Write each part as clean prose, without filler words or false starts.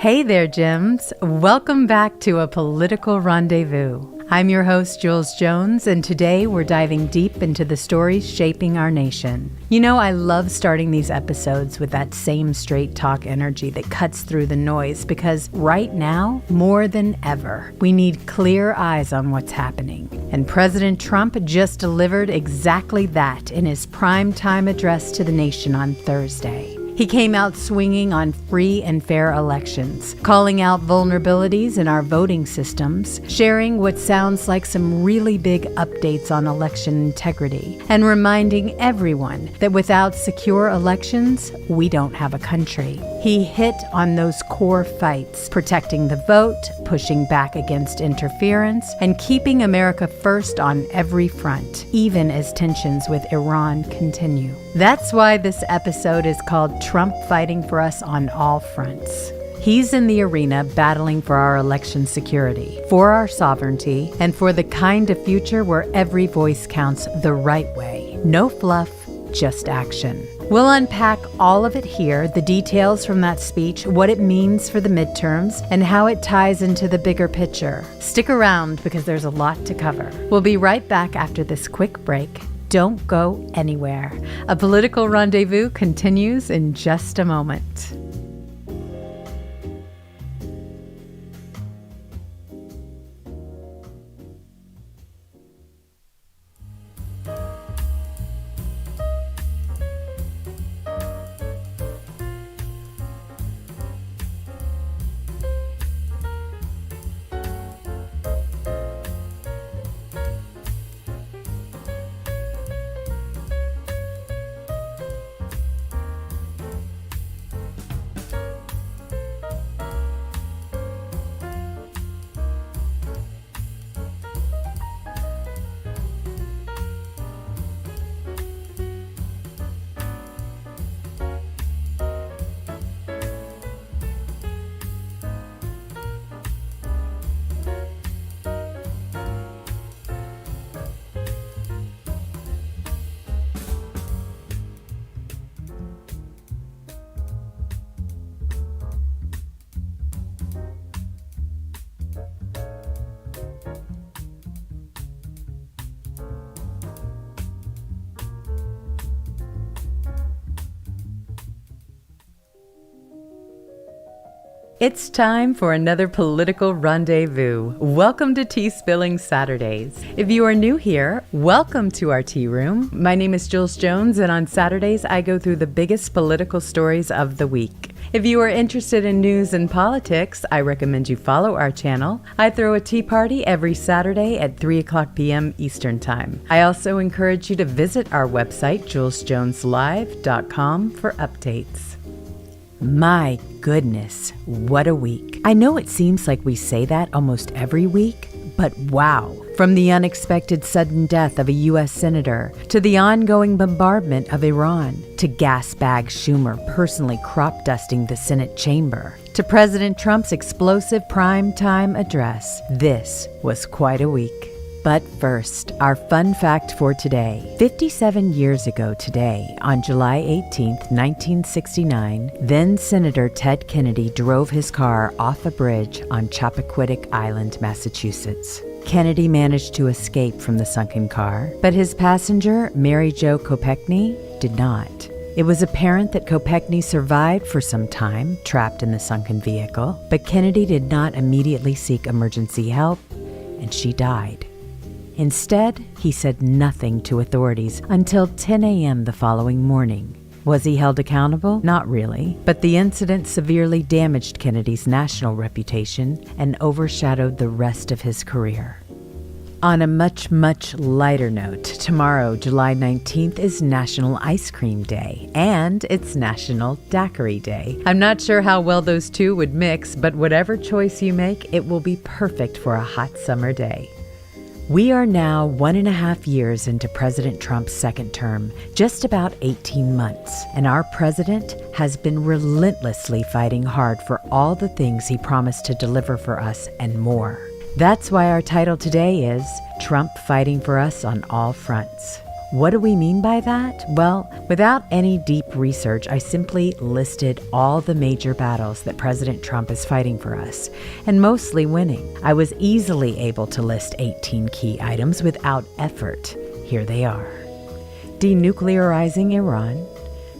Hey there, Gems. Welcome back to A Political Rendezvous. I'm your host, Jules Jones, and today we're diving deep into the stories shaping our nation. You know, I love starting these episodes with that same straight talk energy that cuts through the noise because right now, more than ever, we need clear eyes on what's happening. And President Trump just delivered exactly that in his primetime address to the nation on Thursday. He came out swinging on free and fair elections, calling out vulnerabilities in our voting systems, sharing what sounds like some really big updates on election integrity, and reminding everyone that without secure elections, we don't have a country. He hit on those core fights, protecting the vote, pushing back against interference, and keeping America first on every front, even as tensions with Iran continue. That's why this episode is called Trump Fighting for Us on All Fronts. He's in the arena battling for our election security, for our sovereignty, and for the kind of future where every voice counts the right way. No fluff, just action. We'll unpack all of it here, the details from that speech, what it means for the midterms, and how it ties into the bigger picture. Stick around because there's a lot to cover. We'll be right back after this quick break. Don't go anywhere. A Political Rendezvous continues in just a moment. It's time for another Political Rendezvous. Welcome to Tea Spilling Saturdays. If you are new here, welcome to our tea room. My name is Jules Jones, and on Saturdays, I go through the biggest political stories of the week. If you are interested in news and politics, I recommend you follow our channel. I throw a tea party every Saturday at 3:00 p.m. Eastern Time. I also encourage you to visit our website, julesjoneslive.com, for updates. My goodness, what a week. I know it seems like we say that almost every week, but wow. From the unexpected sudden death of a U.S. senator, to the ongoing bombardment of Iran, to gas bag Schumer personally crop dusting the Senate chamber, to President Trump's explosive primetime address, this was quite a week. But first, our fun fact for today. 57 years ago today, on July 18, 1969, then Senator Ted Kennedy drove his car off a bridge on Chappaquiddick Island, Massachusetts. Kennedy managed to escape from the sunken car, but his passenger, Mary Jo Kopechne, did not. It was apparent that Kopechne survived for some time, trapped in the sunken vehicle, but Kennedy did not immediately seek emergency help, and she died. Instead, he said nothing to authorities until 10 a.m. the following morning. Was he held accountable? Not really, but the incident severely damaged Kennedy's national reputation and overshadowed the rest of his career. On a much, much lighter note, tomorrow, July 19th, is National Ice Cream Day, and it's National Daiquiri Day. I'm not sure how well those two would mix, but whatever choice you make, it will be perfect for a hot summer day. We are now 1.5 years into President Trump's second term, just about 18 months, and our president has been relentlessly fighting hard for all the things he promised to deliver for us and more. That's why our title today is Trump Fighting for Us on All Fronts. What do we mean by that? Well, without any deep research, I simply listed all the major battles that President Trump is fighting for us, and mostly winning. I was easily able to list 18 key items without effort. Here they are: denuclearizing Iran,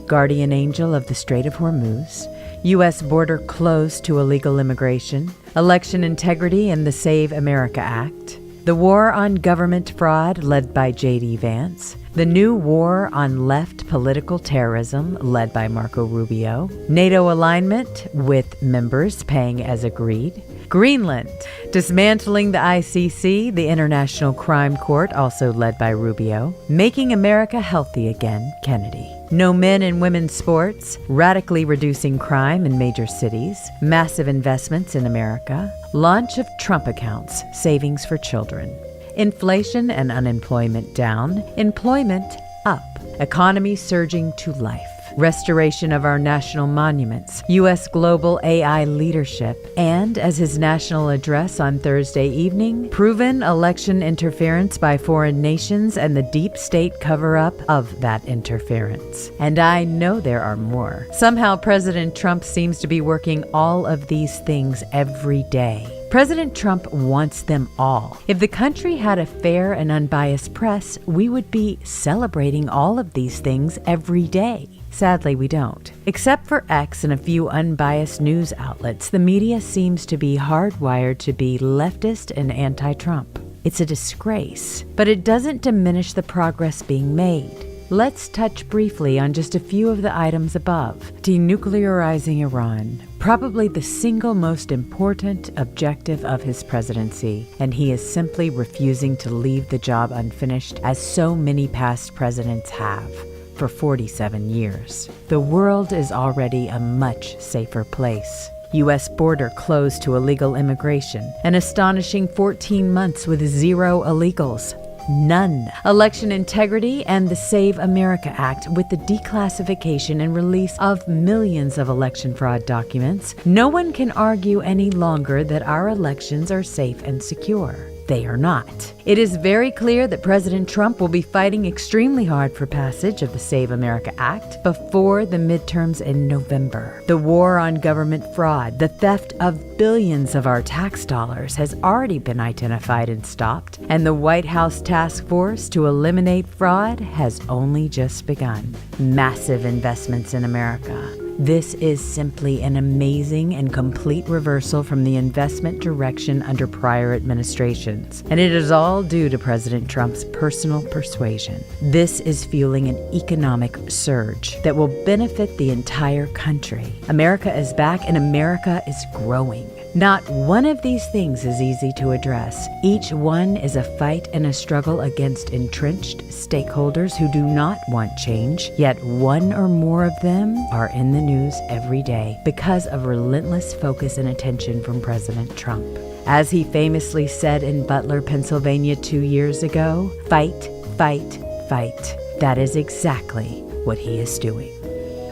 guardian angel of the Strait of Hormuz, U.S. border closed to illegal immigration, election integrity and the Save America Act, the war on government fraud led by J.D. Vance, the new war on left political terrorism led by Marco Rubio, NATO alignment with members paying as agreed, Greenland, dismantling the ICC, the International Crime Court, also led by Rubio, making America healthy again, Kennedy. No men and women's sports, radically reducing crime in major cities, massive investments in America, launch of Trump accounts, savings for children. Inflation and unemployment down, employment up, economy surging to life. Restoration of our national monuments, U.S. global AI leadership, and, as his national address on Thursday evening, proven election interference by foreign nations and the deep state cover-up of that interference. And I know there are more. Somehow President Trump seems to be working all of these things every day. President Trump wants them all. If the country had a fair and unbiased press, we would be celebrating all of these things every day. Sadly, we don't. Except for X and a few unbiased news outlets, the media seems to be hardwired to be leftist and anti-Trump. It's a disgrace, but it doesn't diminish the progress being made. Let's touch briefly on just a few of the items above. Denuclearizing Iran, probably the single most important objective of his presidency, and he is simply refusing to leave the job unfinished, as so many past presidents have for 47 years. The world is already a much safer place. U.S. border closed to illegal immigration, an astonishing 14 months with 0 illegals. None. Election integrity and the Save America Act with the declassification and release of millions of election fraud documents. No one can argue any longer that our elections are safe and secure. They are not. It is very clear that President Trump will be fighting extremely hard for passage of the Save America Act before the midterms in November. The war on government fraud, the theft of billions of our tax dollars, has already been identified and stopped, and the White House task force to eliminate fraud has only just begun. Massive investments in America. This is simply an amazing and complete reversal from the investment direction under prior administrations, and it is all due to President Trump's personal persuasion. This is fueling an economic surge that will benefit the entire country. America is back and America is growing. Not one of these things is easy to address. Each one is a fight and a struggle against entrenched stakeholders who do not want change, yet one or more of them are in the news every day because of relentless focus and attention from President Trump. As he famously said in Butler, Pennsylvania 2 years ago, fight, fight, fight. That is exactly what he is doing.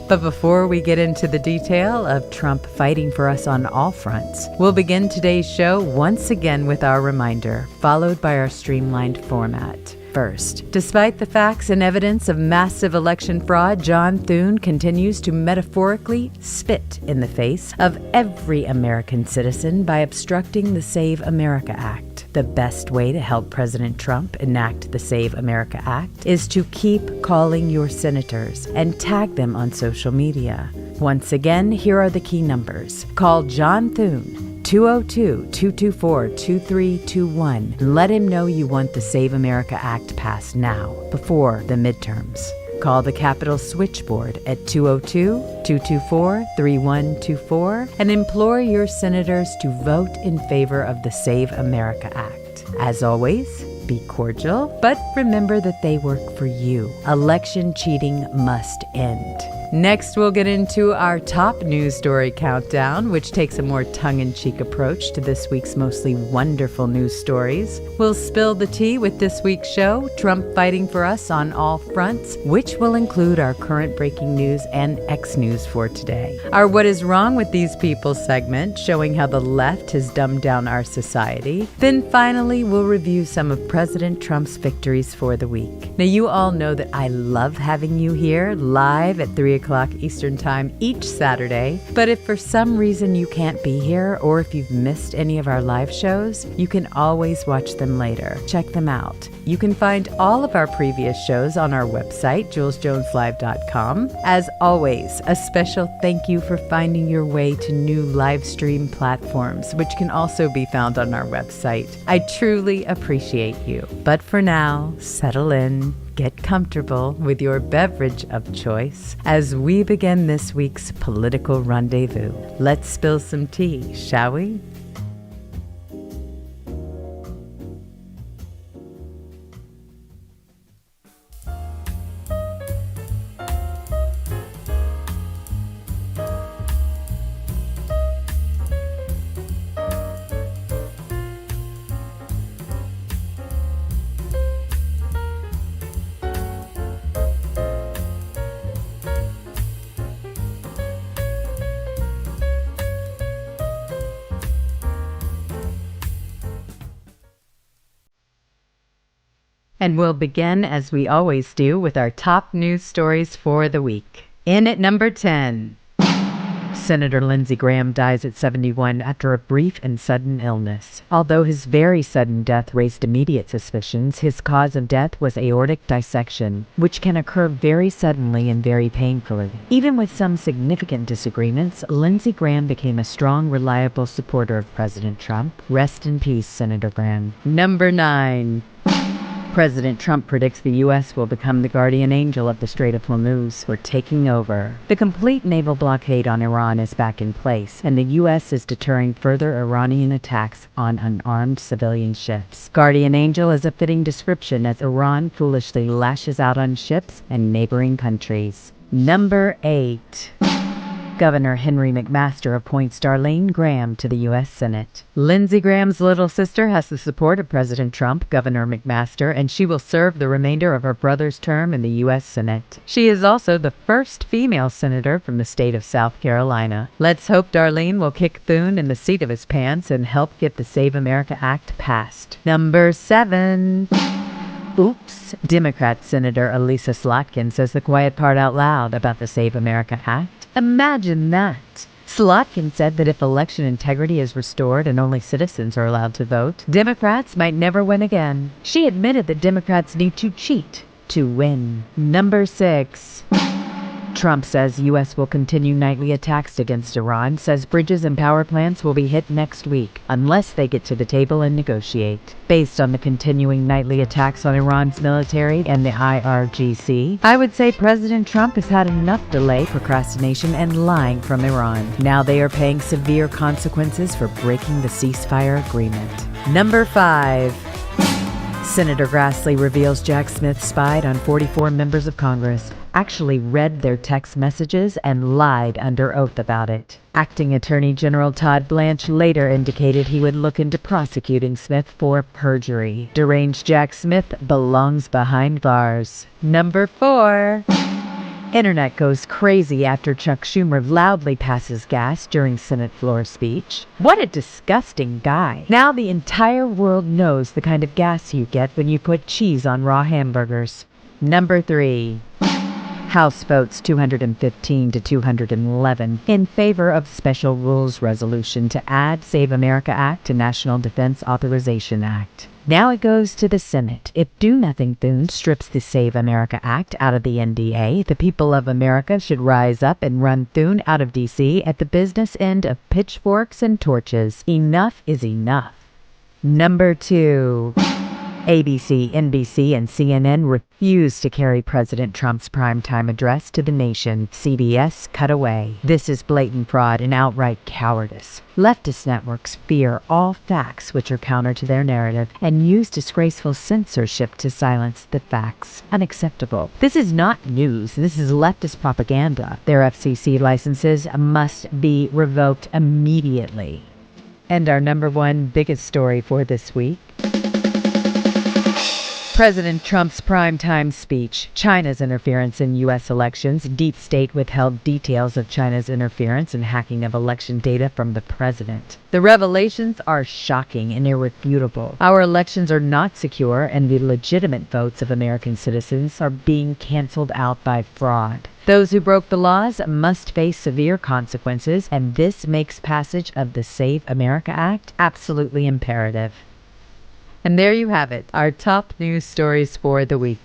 But before we get into the detail of Trump fighting for us on all fronts, we'll begin today's show once again with our reminder, followed by our streamlined format. First, despite the facts and evidence of massive election fraud, John Thune continues to metaphorically spit in the face of every American citizen by obstructing the Save America Act. The best way to help President Trump enact the Save America Act is to keep calling your senators and tag them on social media. Once again, here are the key numbers. Call John Thune, 202-224-2321, and let him know you want the Save America Act passed now, before the midterms. Call the Capitol switchboard at 202-224-3124 and implore your senators to vote in favor of the Save America Act. As always, be cordial, but remember that they work for you. Election cheating must end. Next, we'll get into our top news story countdown, which takes a more tongue-in-cheek approach to this week's mostly wonderful news stories. We'll spill the tea with this week's show, Trump fighting for us on all fronts, which will include our current breaking news and X-News for today. Our What is Wrong with These People segment, showing how the left has dumbed down our society. Then finally, we'll review some of President Trump's victories for the week. Now, you all know that I love having you here live at 3 o'clock Eastern Time each Saturday. But if for some reason you can't be here, or if you've missed any of our live shows, you can always watch them later. Check them out. You can find all of our previous shows on our website, julesjoneslive.com. As always, a special thank you for finding your way to new live stream platforms, which can also be found on our website. I truly appreciate you. But for now, settle in. Get comfortable with your beverage of choice as we begin this week's political rendezvous. Let's spill some tea, shall we? And we'll begin, as we always do, with our top news stories for the week. In at number 10, Senator Lindsey Graham dies at 71 after a brief and sudden illness. Although his very sudden death raised immediate suspicions, his cause of death was aortic dissection, which can occur very suddenly and very painfully. Even with some significant disagreements, Lindsey Graham became a strong, reliable supporter of President Trump. Rest in peace, Senator Graham. Number 9. President Trump predicts the U.S. will become the guardian angel of the Strait of Hormuz. We're taking over. The complete naval blockade on Iran is back in place, and the U.S. is deterring further Iranian attacks on unarmed civilian ships. Guardian angel is a fitting description as Iran foolishly lashes out on ships and neighboring countries. Number 8. Governor Henry McMaster appoints Darlene Graham to the U.S. Senate. Lindsey Graham's little sister has the support of President Trump, Governor McMaster, and she will serve the remainder of her brother's term in the U.S. Senate. She is also the first female senator from the state of South Carolina. Let's hope Darlene will kick Thune in the seat of his pants and help get the Save America Act passed. Number 7. Oops. Democrat Senator Elisa Slotkin says the quiet part out loud about the Save America Act. Imagine that. Slotkin said that if election integrity is restored and only citizens are allowed to vote, Democrats might never win again. She admitted that Democrats need to cheat to win. Number 6. Trump says U.S. will continue nightly attacks against Iran, says bridges and power plants will be hit next week unless they get to the table and negotiate. Based on the continuing nightly attacks on Iran's military and the IRGC, I would say President Trump has had enough delay, procrastination, and lying from Iran. Now they are paying severe consequences for breaking the ceasefire agreement. Number 5. Senator Grassley reveals Jack Smith spied on 44 members of Congress, actually read their text messages, and lied under oath about it. Acting Attorney General Todd Blanche later indicated he would look into prosecuting Smith for perjury. Deranged Jack Smith belongs behind bars. Number 4. Internet goes crazy after Chuck Schumer loudly passes gas during Senate floor speech. What a disgusting guy. Now the entire world knows the kind of gas you get when you put cheese on raw hamburgers. Number 3. House votes 215 to 211 in favor of special rules resolution to add Save America Act to National Defense Authorization Act. Now it goes to the Senate. If Do Nothing Thune strips the Save America Act out of the NDA, the people of America should rise up and run Thune out of D.C. at the business end of pitchforks and torches. Enough is enough. Number 2. ABC, NBC, and CNN refused to carry President Trump's primetime address to the nation. CBS cut away. This is blatant fraud and outright cowardice. Leftist networks fear all facts which are counter to their narrative and use disgraceful censorship to silence the facts. Unacceptable. This is not news. This is leftist propaganda. Their FCC licenses must be revoked immediately. And our number one biggest story for this week: President Trump's primetime speech. China's interference in U.S. elections. Deep State withheld details of China's interference and hacking of election data from the president. The revelations are shocking and irrefutable. Our elections are not secure, and the legitimate votes of American citizens are being canceled out by fraud. Those who broke the laws must face severe consequences, and this makes passage of the Save America Act absolutely imperative. And there you have it, our top news stories for the week.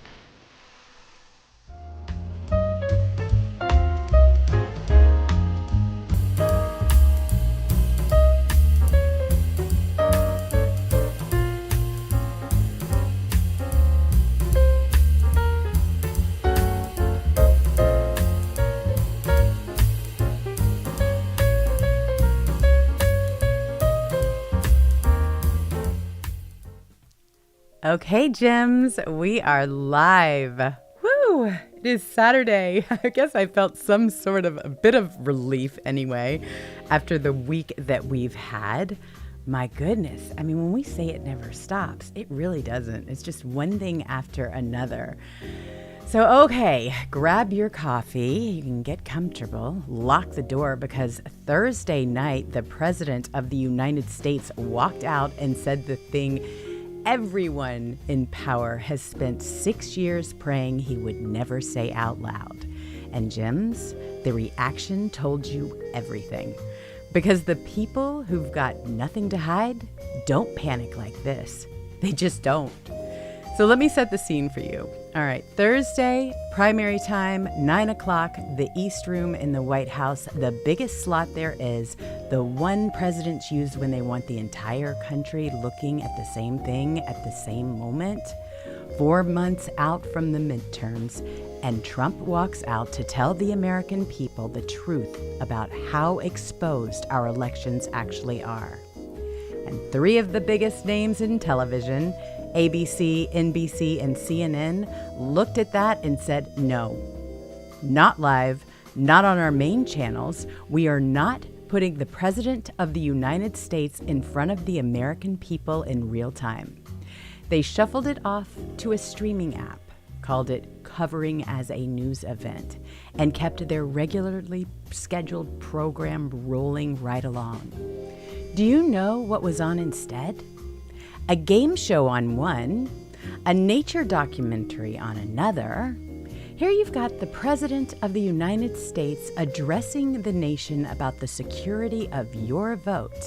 Okay, gems, we are live. Woo! It is Saturday. I guess I felt some sort of a bit of relief anyway after the week that we've had. My goodness. I mean, when we say it never stops, it really doesn't. It's just one thing after another. So, okay, grab your coffee. You can get comfortable. Lock the door, because Thursday night, the President of the United States walked out and said the thing everyone in power has spent 6 years praying he would never say out loud. And gems, the reaction told you everything. Because the people who've got nothing to hide don't panic like this. They just don't. So let me set the scene for you. All right, Thursday, primary time, 9 o'clock, the East Room in the White House, the biggest slot there is, the one presidents use when they want the entire country looking at the same thing at the same moment. 4 months out from the midterms, and Trump walks out to tell the American people the truth about how exposed our elections actually are. And 3 of the biggest names in television, ABC, NBC, and CNN, looked at that and said, no, not live, not on our main channels. We are not putting the President of the United States in front of the American people in real time. They shuffled it off to a streaming app, called it Covering as a News Event, and kept their regularly scheduled program rolling right along. Do you know what was on instead? A game show on one, a nature documentary on another. Here you've got the President of the United States addressing the nation about the security of your vote.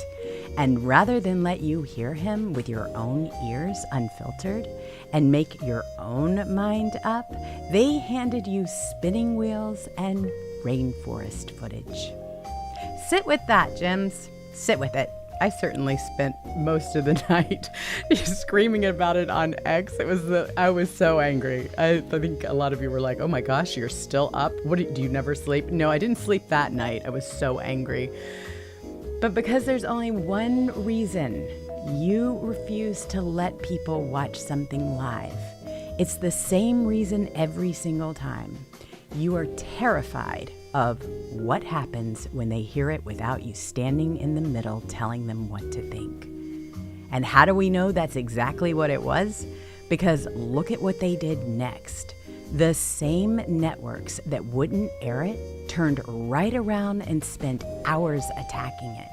And rather than let you hear him with your own ears unfiltered and make your own mind up, they handed you spinning wheels and rainforest footage. Sit with that, gems. Sit with it. I certainly spent most of the night screaming about it on X. I was so angry. I think a lot of you were like, oh my gosh, you're still up? Do you never sleep? No, I didn't sleep that night. I was so angry. But because there's only one reason you refuse to let people watch something live, it's the same reason every single time. You are terrified of what happens when they hear it without you standing in the middle telling them what to think. And how do we know that's exactly what it was? Because look at what they did next. The same networks that wouldn't air it turned right around and spent hours attacking it.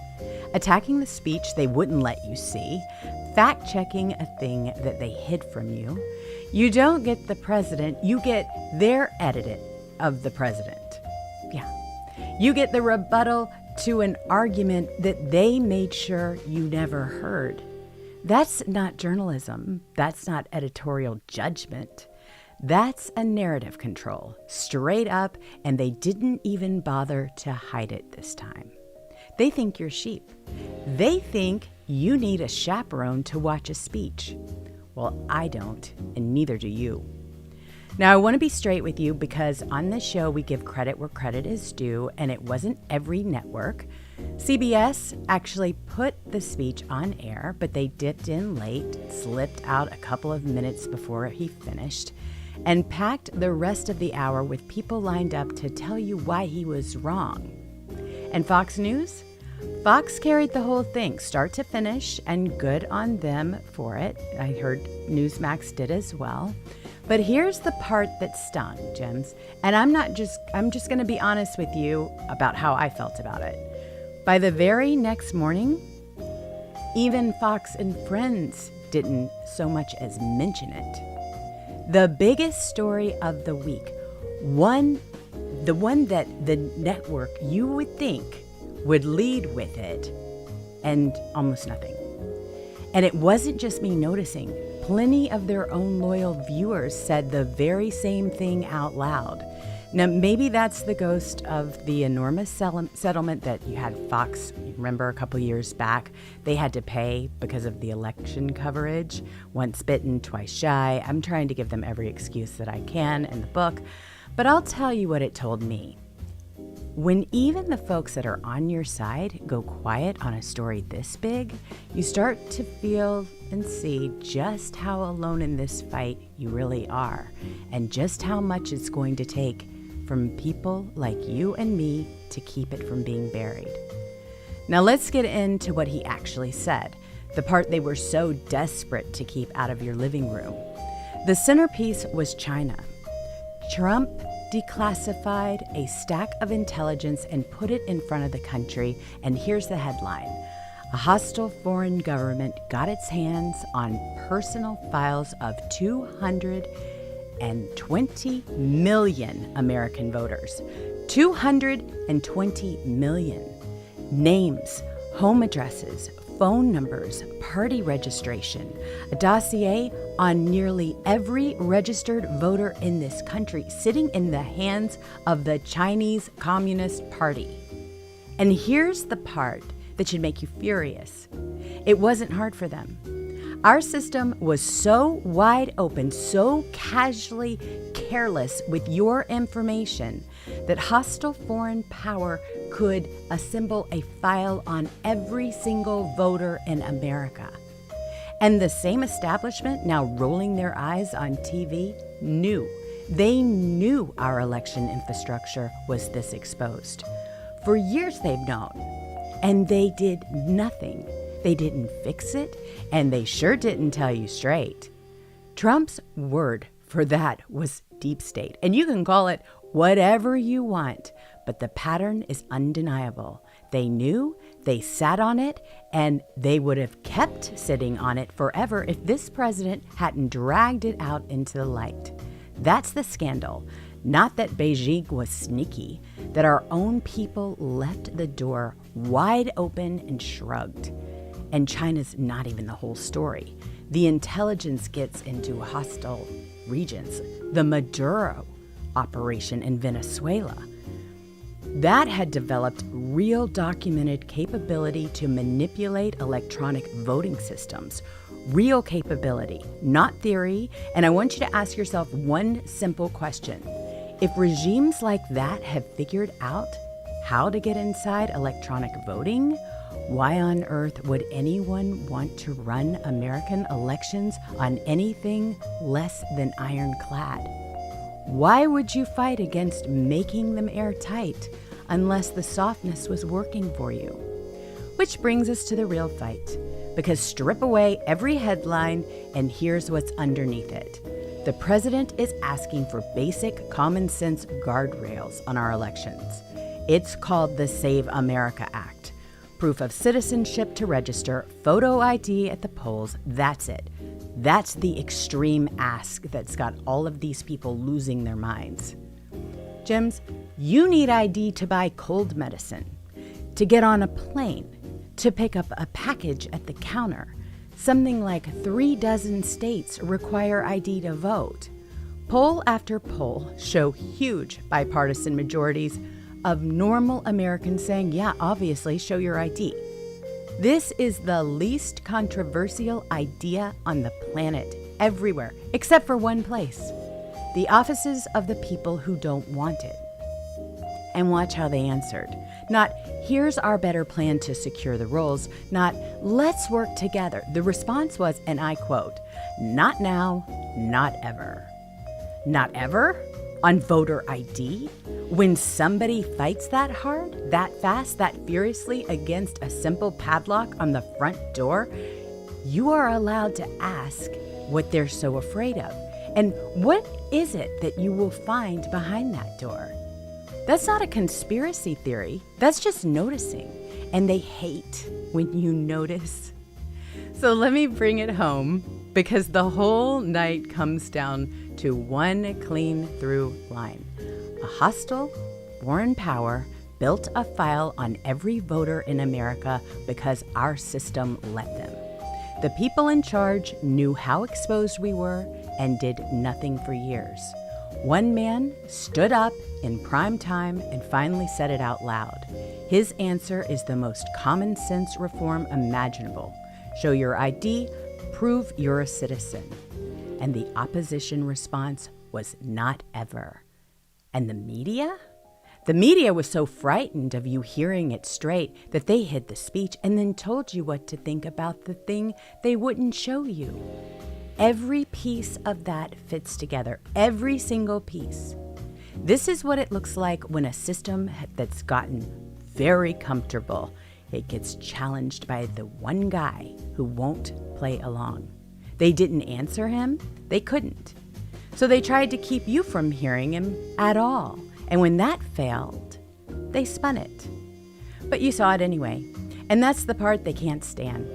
Attacking the speech they wouldn't let you see, fact-checking a thing that they hid from you. You don't get the president, you get their edit of the president. Yeah. You get the rebuttal to an argument that they made sure you never heard. That's not journalism. That's not editorial judgment. That's a narrative control, straight up, and they didn't even bother to hide it this time. They think you're sheep. They think you need a chaperone to watch a speech. Well, I don't, and neither do you. Now, I want to be straight with you because on this show, we give credit where credit is due, and it wasn't every network. CBS actually put the speech on air, but they dipped in late, slipped out a couple of minutes before he finished, and packed the rest of the hour with people lined up to tell you why he was wrong. And Fox News? Fox carried the whole thing, start to finish, and good on them for it. I heard Newsmax did as well. But here's the part that stung, Jims, and I'm just going to be honest with you about how I felt about it. By the very next morning, even Fox and Friends didn't so much as mention it. The biggest story of the week, the one that the network you would think would lead with it, and almost nothing. And it wasn't just me noticing. Plenty of their own loyal viewers said the very same thing out loud. Now, maybe that's the ghost of the enormous settlement that you had Fox, remember a couple years back, they had to pay because of the election coverage. Once bitten, twice shy. I'm trying to give them every excuse that I can in the book, but I'll tell you what it told me. When even the folks that are on your side go quiet on a story this big, you start to feel and see just how alone in this fight you really are, and just how much it's going to take from people like you and me to keep it from being buried. Now let's get into what he actually said, the part they were so desperate to keep out of your living room. The centerpiece was China. Trump declassified a stack of intelligence and put it in front of the country, and here's the headline. A hostile foreign government got its hands on personal files of 220 million American voters. 220 million. Names, home addresses, phone numbers, party registration, a dossier on nearly every registered voter in this country sitting in the hands of the Chinese Communist Party. And here's the part that should make you furious. It wasn't hard for them. Our system was so wide open, so casually careless with your information that hostile foreign power could assemble a file on every single voter in America. And the same establishment now rolling their eyes on TV knew. They knew our election infrastructure was this exposed. For years they've known, and they did nothing. They didn't fix it, and they sure didn't tell you straight. Trump's word for that was deep state, and you can call it whatever you want, but the pattern is undeniable. They knew, they sat on it, and they would have kept sitting on it forever if this president hadn't dragged it out into the light. That's the scandal. Not that Beijing was sneaky, that our own people left the door wide open and shrugged. And China's not even the whole story. The intelligence gets into hostile regions. The Maduro operation in Venezuela. That had developed real documented capability to manipulate electronic voting systems. Real capability, not theory. And I want you to ask yourself one simple question. If regimes like that have figured out how to get inside electronic voting, why on earth would anyone want to run American elections on anything less than ironclad? Why would you fight against making them airtight unless the softness was working for you? Which brings us to the real fight, because strip away every headline and here's what's underneath it. The president is asking for basic common sense guardrails on our elections. It's called the Save America Act. Proof of citizenship to register, photo ID at the polls, that's it. That's the extreme ask that's got all of these people losing their minds. Jims, you need ID to buy cold medicine, to get on a plane, to pick up a package at the counter. Something like 36 states require ID to vote. Poll after poll show huge bipartisan majorities of normal Americans saying, yeah, obviously, show your ID. This is the least controversial idea on the planet. everywhere, except for one place: the offices of the people who don't want it. And watch how they answered. Not, here's our better plan to secure the rolls. Not, let's work together. The response was, and I quote, not now, not ever. Not ever? On voter ID? When somebody fights that hard, that fast, that furiously against a simple padlock on the front door, you are allowed to ask what they're so afraid of. And what is it that you will find behind that door? That's not a conspiracy theory. That's just noticing. And they hate when you notice. So let me bring it home, because the whole night comes down to one clean through line. A hostile, foreign power built a file on every voter in America because our system let them. The people in charge knew how exposed we were and did nothing for years. One man stood up in prime time and finally said it out loud. His answer is the most common sense reform imaginable. Show your ID, prove you're a citizen. And the opposition response was not ever. And the media? The media was so frightened of you hearing it straight that they hid the speech and then told you what to think about the thing they wouldn't show you. Every piece of that fits together, every single piece. This is what it looks like when a system that's gotten very comfortable, it gets challenged by the one guy who won't play along. They didn't answer him, they couldn't. So they tried to keep you from hearing him at all. And when that failed, they spun it. But you saw it anyway. And that's the part they can't stand.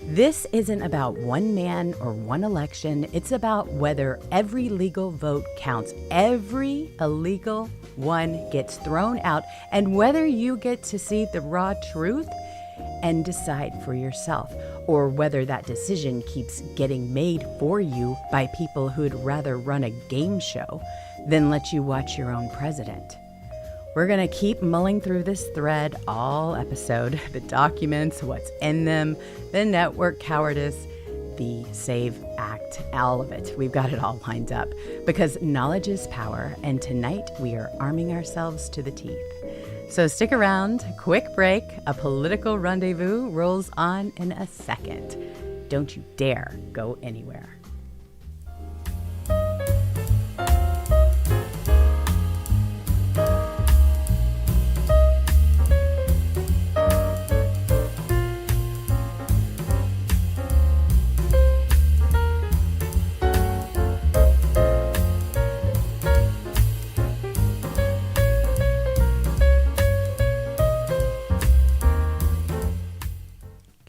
This isn't about one man or one election. It's about whether every legal vote counts. Every illegal one gets thrown out, and whether you get to see the raw truth and decide for yourself, or whether that decision keeps getting made for you by people who'd rather run a game show than let you watch your own president. We're going to keep mulling through this thread all episode. The documents, what's in them, the network cowardice, the SAVE Act, all of it. We've got it all lined up because knowledge is power. And tonight we are arming ourselves to the teeth. So stick around, quick break. A political rendezvous rolls on in a second. Don't you dare go anywhere.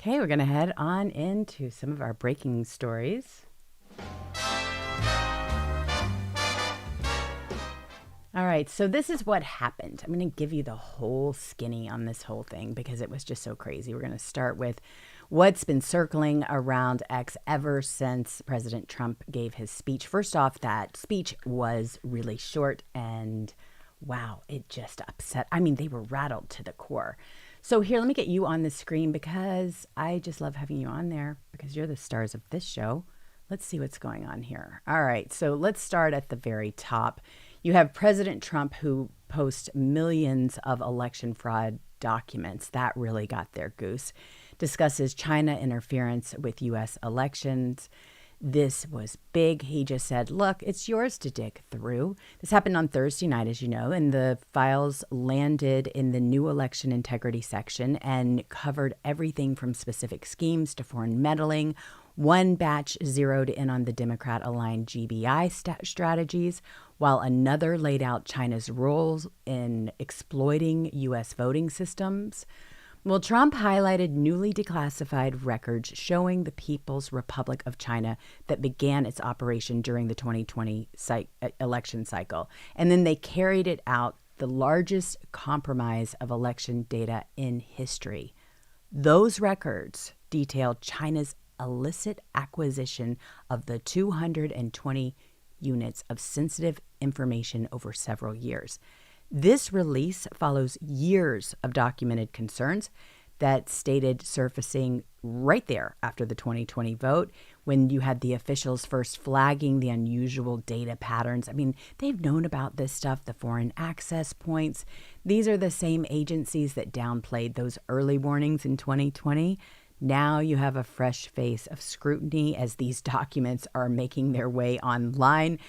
Okay, we're going to head on into some of our breaking stories. All right, so this is what happened. I'm going to give you the whole skinny on this whole thing because it was just so crazy. We're going to start with what's been circling around X ever since President Trump gave his speech. First off, that speech was really short and wow, it just upset. I mean, they were rattled to the core. So here, let me get you on the screen because I just love having you on there because you're the stars of this show. Let's see what's going on here. All right, so let's start at the very top. You have President Trump who posts millions of election fraud documents. That really got their goose. Discusses China interference with U.S. elections. This was big. He just said, look, it's yours to dig through. This happened on Thursday night, as you know, and the files landed in the new election integrity section and covered everything from specific schemes to foreign meddling. One batch zeroed in on the Democrat-aligned GBI strategies, while another laid out China's roles in exploiting U.S. voting systems. Well, Trump highlighted newly declassified records showing the People's Republic of China that began its operation during the 2020 election cycle. And then they carried it out, the largest compromise of election data in history. Those records detailed China's illicit acquisition of the 220 units of sensitive information over several years. This release follows years of documented concerns that stated surfacing right there after the 2020 vote when you had the officials first flagging the unusual data patterns. I mean, they've known about this stuff, the foreign access points. These are the same agencies that downplayed those early warnings in 2020. Now you have a fresh face of scrutiny as these documents are making their way online.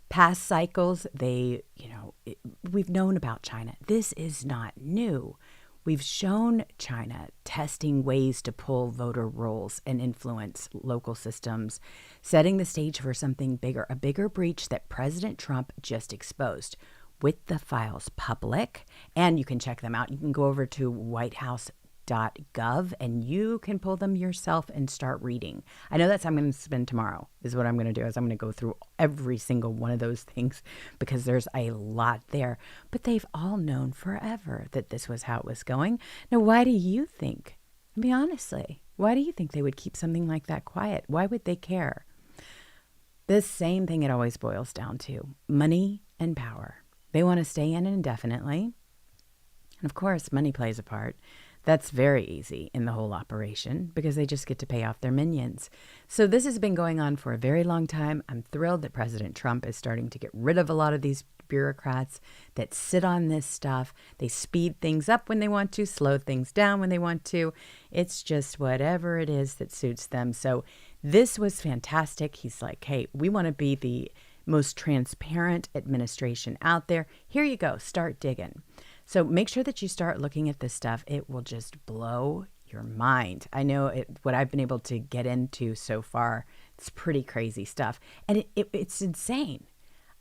Past cycles, we've known about China. This is not new. We've shown China testing ways to pull voter rolls and influence local systems, setting the stage for something bigger, a bigger breach that President Trump just exposed. With the files public, and you can check them out. You can go over to whitehouse.gov and you can pull them yourself and start reading. I know that's how I'm going to spend tomorrow, is what I'm going to do, is I'm going to go through every single one of those things because there's a lot there. But they've all known forever that this was how it was going. Now, why do you think, be honestly, why do you think they would keep something like that quiet? Why would they care? The same thing it always boils down to: money and power. They want to stay in indefinitely. And of course, money plays a part. That's very easy in the whole operation because they just get to pay off their minions. So this has been going on for a very long time. I'm thrilled that President Trump is starting to get rid of a lot of these bureaucrats that sit on this stuff. They speed things up when they want to, slow things down when they want to. It's just whatever it is that suits them. So this was fantastic. He's like, hey, we want to be the most transparent administration out there. Here you go. Start digging. So make sure that you start looking at this stuff. It will just blow your mind. I know what I've been able to get into so far. It's pretty crazy stuff. And it's insane.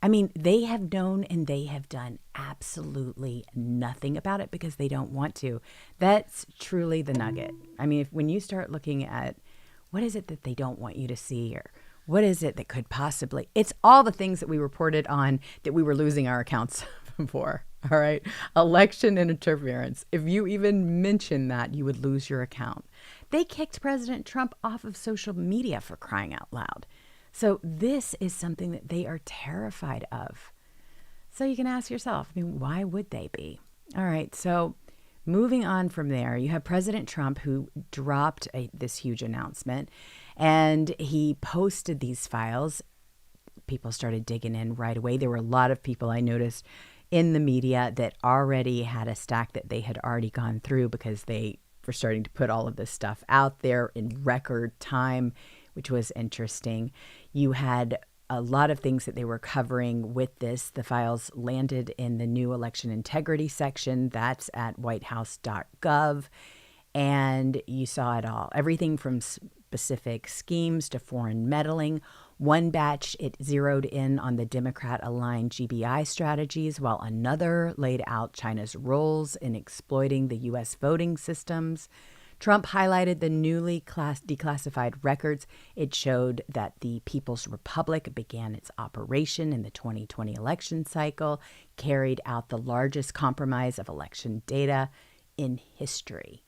I mean, they have known and they have done absolutely nothing about it because they don't want to. That's truly the nugget. I mean, when you start looking at what is it that they don't want you to see, or what is it that could possibly, it's all the things that we reported on that we were losing our accounts for. All right. Election interference. If you even mention that, you would lose your account. They kicked President Trump off of social media, for crying out loud. So this is something that they are terrified of. So you can ask yourself, I mean, why would they be? All right. So moving on from there, you have President Trump, who dropped this huge announcement, and he posted these files. People started digging in right away. There were a lot of people I noticed in the media that already had a stack that they had already gone through because they were starting to put all of this stuff out there in record time, which was interesting. You had a lot of things that they were covering with this. The files landed in the new election integrity section. That's at whitehouse.gov. And you saw it all. Everything from specific schemes to foreign meddling. One batch, it zeroed in on the Democrat-aligned GBI strategies, while another laid out China's roles in exploiting the U.S. voting systems. Trump highlighted the newly declassified records. It showed that the People's Republic began its operation in the 2020 election cycle, carried out the largest compromise of election data in history.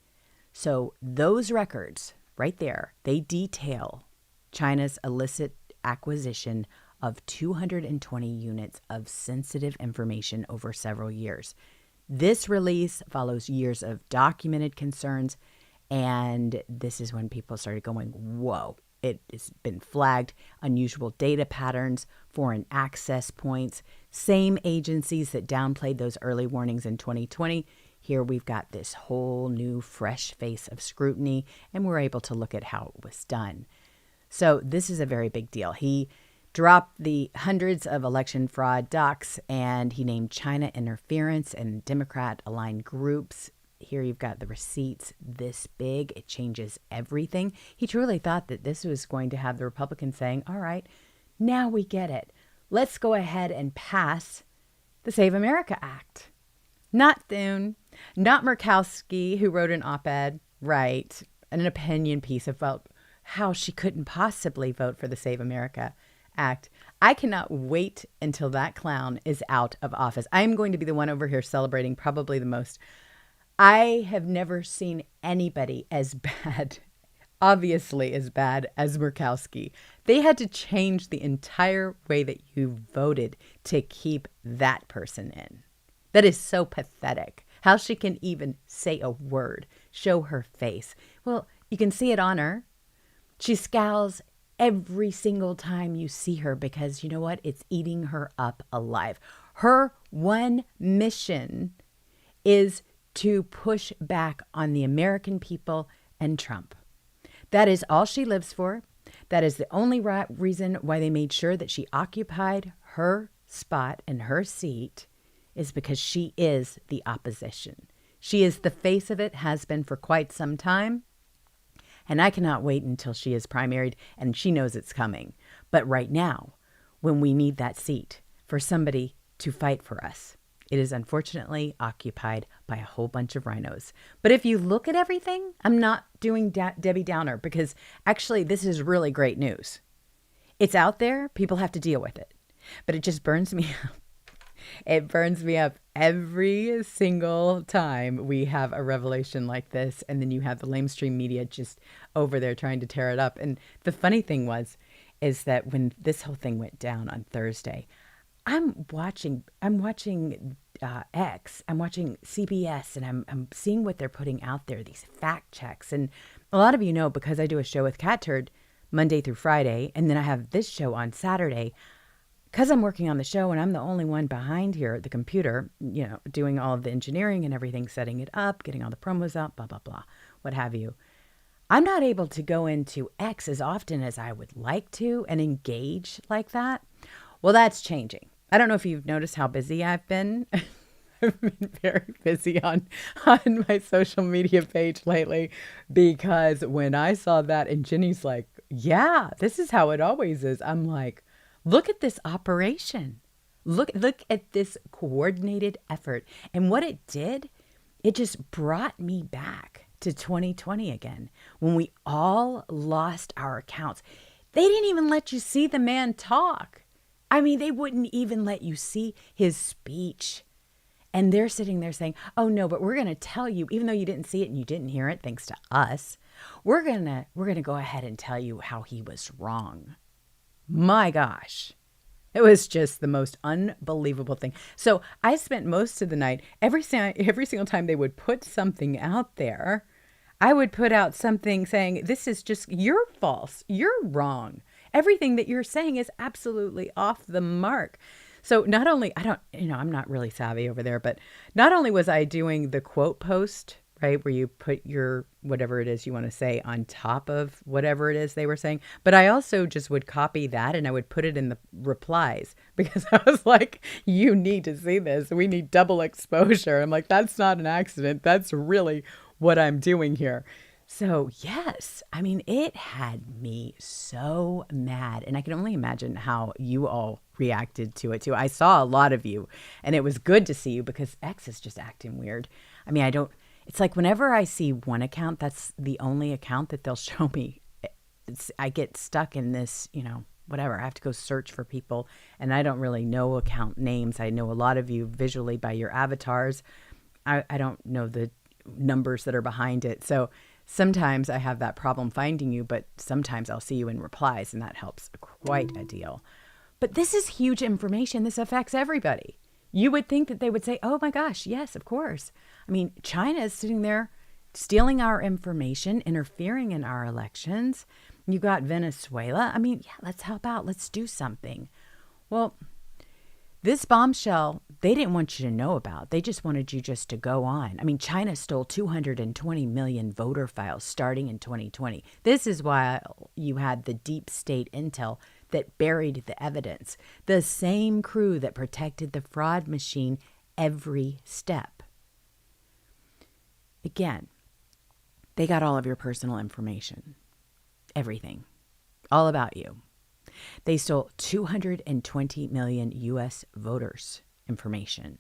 So those records right there, they detail China's illicit acquisition of 220 units of sensitive information over several years. This release follows years of documented concerns, and this is when people started going, whoa, it has been flagged. Unusual data patterns, foreign access points, same agencies that downplayed those early warnings in 2020. Here we've got this whole new fresh face of scrutiny, and we're able to look at how it was done. So this is a very big deal. He dropped the hundreds of election fraud docs, and he named China interference and Democrat-aligned groups. Here you've got the receipts this big. It changes everything. He truly thought that this was going to have the Republicans saying, all right, now we get it. Let's go ahead and pass the Save America Act. Not Thune, not Murkowski, who wrote an op-ed, right, an opinion piece about how she couldn't possibly vote for the Save America Act. I cannot wait until that clown is out of office. I'm going to be the one over here celebrating probably the most. I have never seen anybody as bad, obviously as bad as Murkowski. They had to change the entire way that you voted to keep that person in. That is so pathetic. How she can even say a word, show her face. Well, you can see it on her. She scowls every single time you see her, because you know what? It's eating her up alive. Her one mission is to push back on the American people and Trump. That is all she lives for. That is the only reason why they made sure that she occupied her spot and her seat, is because she is the opposition. She is the face of it, has been for quite some time. And I cannot wait until she is primaried, and she knows it's coming. But right now, when we need that seat for somebody to fight for us, it is unfortunately occupied by a whole bunch of rhinos. But if you look at everything, I'm not doing Debbie Downer, because actually this is really great news. It's out there. People have to deal with it. But it just burns me up. It burns me up every single time we have a revelation like this. And then you have the lamestream media just over there trying to tear it up. And the funny thing is that when this whole thing went down on Thursday, I'm watching X, I'm watching CBS, and I'm seeing what they're putting out there, these fact checks. And a lot of you know, because I do a show with GETTR Monday through Friday, and then I have this show on Saturday, because I'm working on the show and I'm the only one behind here at the computer, doing all of the engineering and everything, setting it up, getting all the promos out, blah, blah, blah, what have you. I'm not able to go into X as often as I would like to and engage like that. Well, that's changing. I don't know if you've noticed how busy I've been. I've been very busy on my social media page lately, because when I saw that and Jenny's like, yeah, this is how it always is. I'm like, look at this operation. Look at this coordinated effort. And what it did, it just brought me back to 2020 again, when we all lost our accounts. They didn't even let you see the man talk. I mean, they wouldn't even let you see his speech. And they're sitting there saying, oh no, but we're going to tell you, even though you didn't see it and you didn't hear it, thanks to us, we're going to go ahead and tell you how he was wrong. My gosh. It was just the most unbelievable thing. So I spent most of the night, every single time they would put something out there, I would put out something saying, this is just, you're false. You're wrong. Everything that you're saying is absolutely off the mark. So not only, I'm not really savvy over there, but not only was I doing the quote post, right, where you put your, whatever it is you want to say on top of whatever it is they were saying, but I also just would copy that and I would put it in the replies, because I was like, you need to see this. We need double exposure. I'm like, that's not an accident. That's really what I'm doing here. So yes, I mean, it had me so mad, and I can only imagine how you all reacted to it too. I saw a lot of you, and it was good to see you, because X is just acting weird. I mean, it's like whenever I see one account, that's the only account that they'll show me. I get stuck in this, whatever. I have to go search for people, and I don't really know account names. I know a lot of you visually by your avatars. I don't know the numbers that are behind it. So sometimes I have that problem finding you, but sometimes I'll see you in replies, and that helps quite a deal. But this is huge information. This affects everybody. You would think that they would say, oh my gosh, yes, of course. I mean, China is sitting there stealing our information, interfering in our elections. You got Venezuela. I mean, yeah, let's help out. Let's do something. Well, this bombshell, they didn't want you to know about. They just wanted you just to go on. I mean, China stole 220 million voter files starting in 2020. This is why you had the deep state intel that buried the evidence. The same crew that protected the fraud machine every step. Again, they got all of your personal information. Everything. All about you. They stole 220 million U.S. voters' information.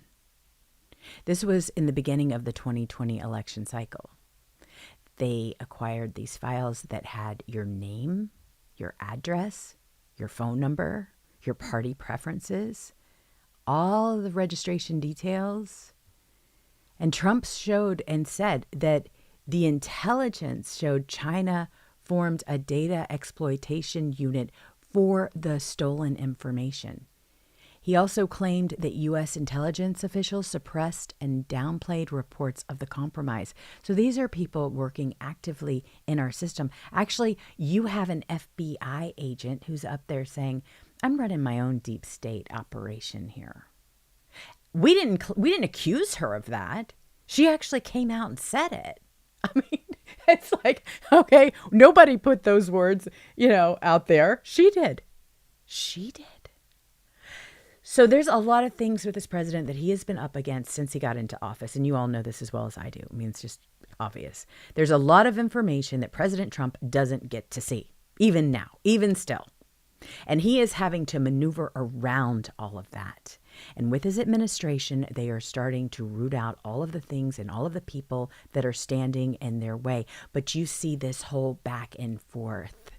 This was in the beginning of the 2020 election cycle. They acquired these files that had your name, your address, your phone number, your party preferences, all the registration details. And Trump showed and said that the intelligence showed China formed a data exploitation unit for the stolen information. He also claimed that U.S. intelligence officials suppressed and downplayed reports of the compromise. So these are people working actively in our system. Actually, you have an FBI agent who's up there saying, I'm running my own deep state operation here. We didn't accuse her of that. She actually came out and said it. I mean, it's like, okay, nobody put those words, out there. She did. She did. So there's a lot of things with this president that he has been up against since he got into office. And you all know this as well as I do. I mean, it's just obvious. There's a lot of information that President Trump doesn't get to see, even now, even still. And he is having to maneuver around all of that. And with his administration, they are starting to root out all of the things and all of the people that are standing in their way. But you see this whole back and forth.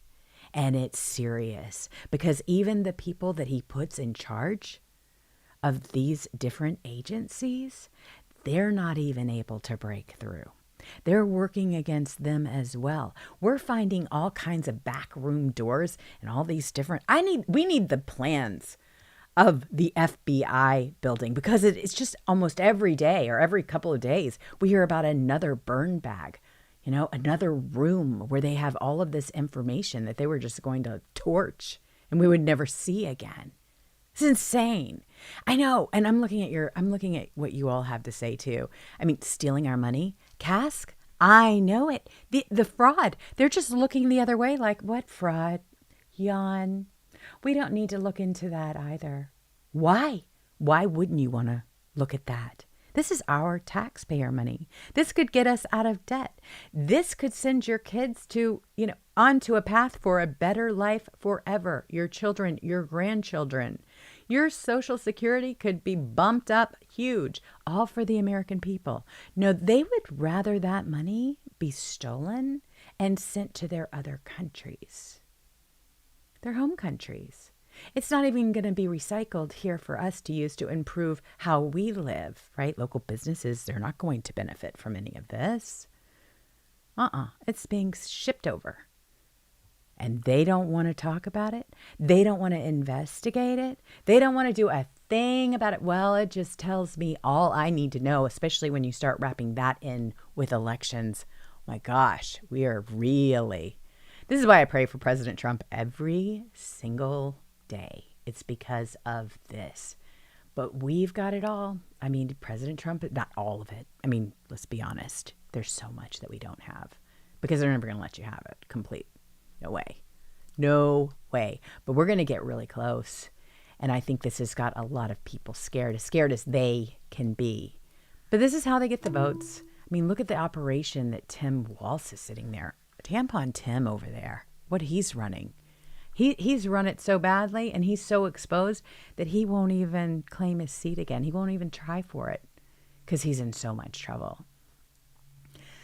And it's serious because even the people that he puts in charge of these different agencies, they're not even able to break through. They're working against them as well. We're finding all kinds of backroom doors and all these different. We need the plans of the FBI building because it's just almost every day or every couple of days we hear about another burn bag. Another room where they have all of this information that they were just going to torch and we would never see again. It's insane. I know. And I'm looking at what you all have to say too. I mean, stealing our money. Cask, I know it. The fraud. They're just looking the other way like, what fraud? Yawn. We don't need to look into that either. Why? Why wouldn't you want to look at that? This is our taxpayer money. This could get us out of debt. This could send your kids onto a path for a better life forever. Your children, your grandchildren. Your Social Security could be bumped up huge, all for the American people. No, they would rather that money be stolen and sent to their other countries, their home countries. It's not even going to be recycled here for us to use to improve how we live, right? Local businesses, they're not going to benefit from any of this. It's being shipped over. And they don't want to talk about it. They don't want to investigate it. They don't want to do a thing about it. Well, it just tells me all I need to know, especially when you start wrapping that in with elections. My gosh, we are really... This is why I pray for President Trump every single day. It's because of this. But we've got it all. I mean, President Trump, not all of it. I mean, let's be honest. There's so much that we don't have because they're never going to let you have it complete. No way. No way. But we're going to get really close. And I think this has got a lot of people scared as they can be. But this is how they get the votes. I mean, look at the operation that Tim Walz is sitting there. Tampon Tim over there. What he's running. He's run it so badly and he's so exposed that he won't even claim his seat again. He won't even try for it because he's in so much trouble.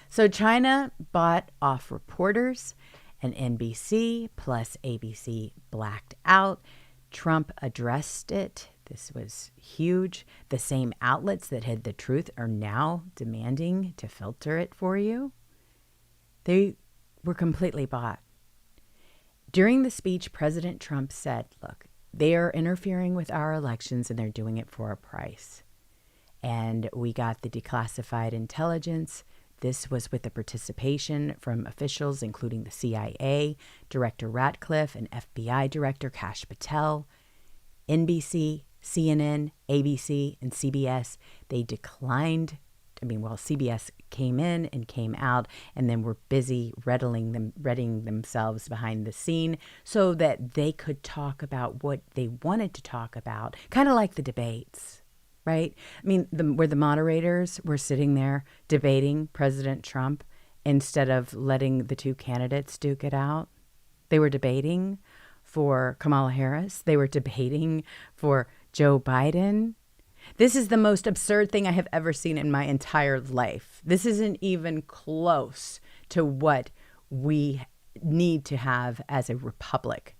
So China bought off reporters and NBC plus ABC blacked out. Trump addressed it. This was huge. The same outlets that had the truth are now demanding to filter it for you. They were completely bought. During the speech, President Trump said, look, they are interfering with our elections and they're doing it for a price. And we got the declassified intelligence. This was with the participation from officials, including the CIA, Director Ratcliffe, and FBI Director Kash Patel, NBC, CNN, ABC, and CBS. They declined. CBS came in and came out and then were busy readying themselves behind the scene so that they could talk about what they wanted to talk about, kind of like the debates, right? I mean, where the moderators were sitting there debating President Trump instead of letting the two candidates duke it out. They were debating for Kamala Harris. They were debating for Joe Biden. This is the most absurd thing I have ever seen in my entire life. This isn't even close to what we need to have as a republic.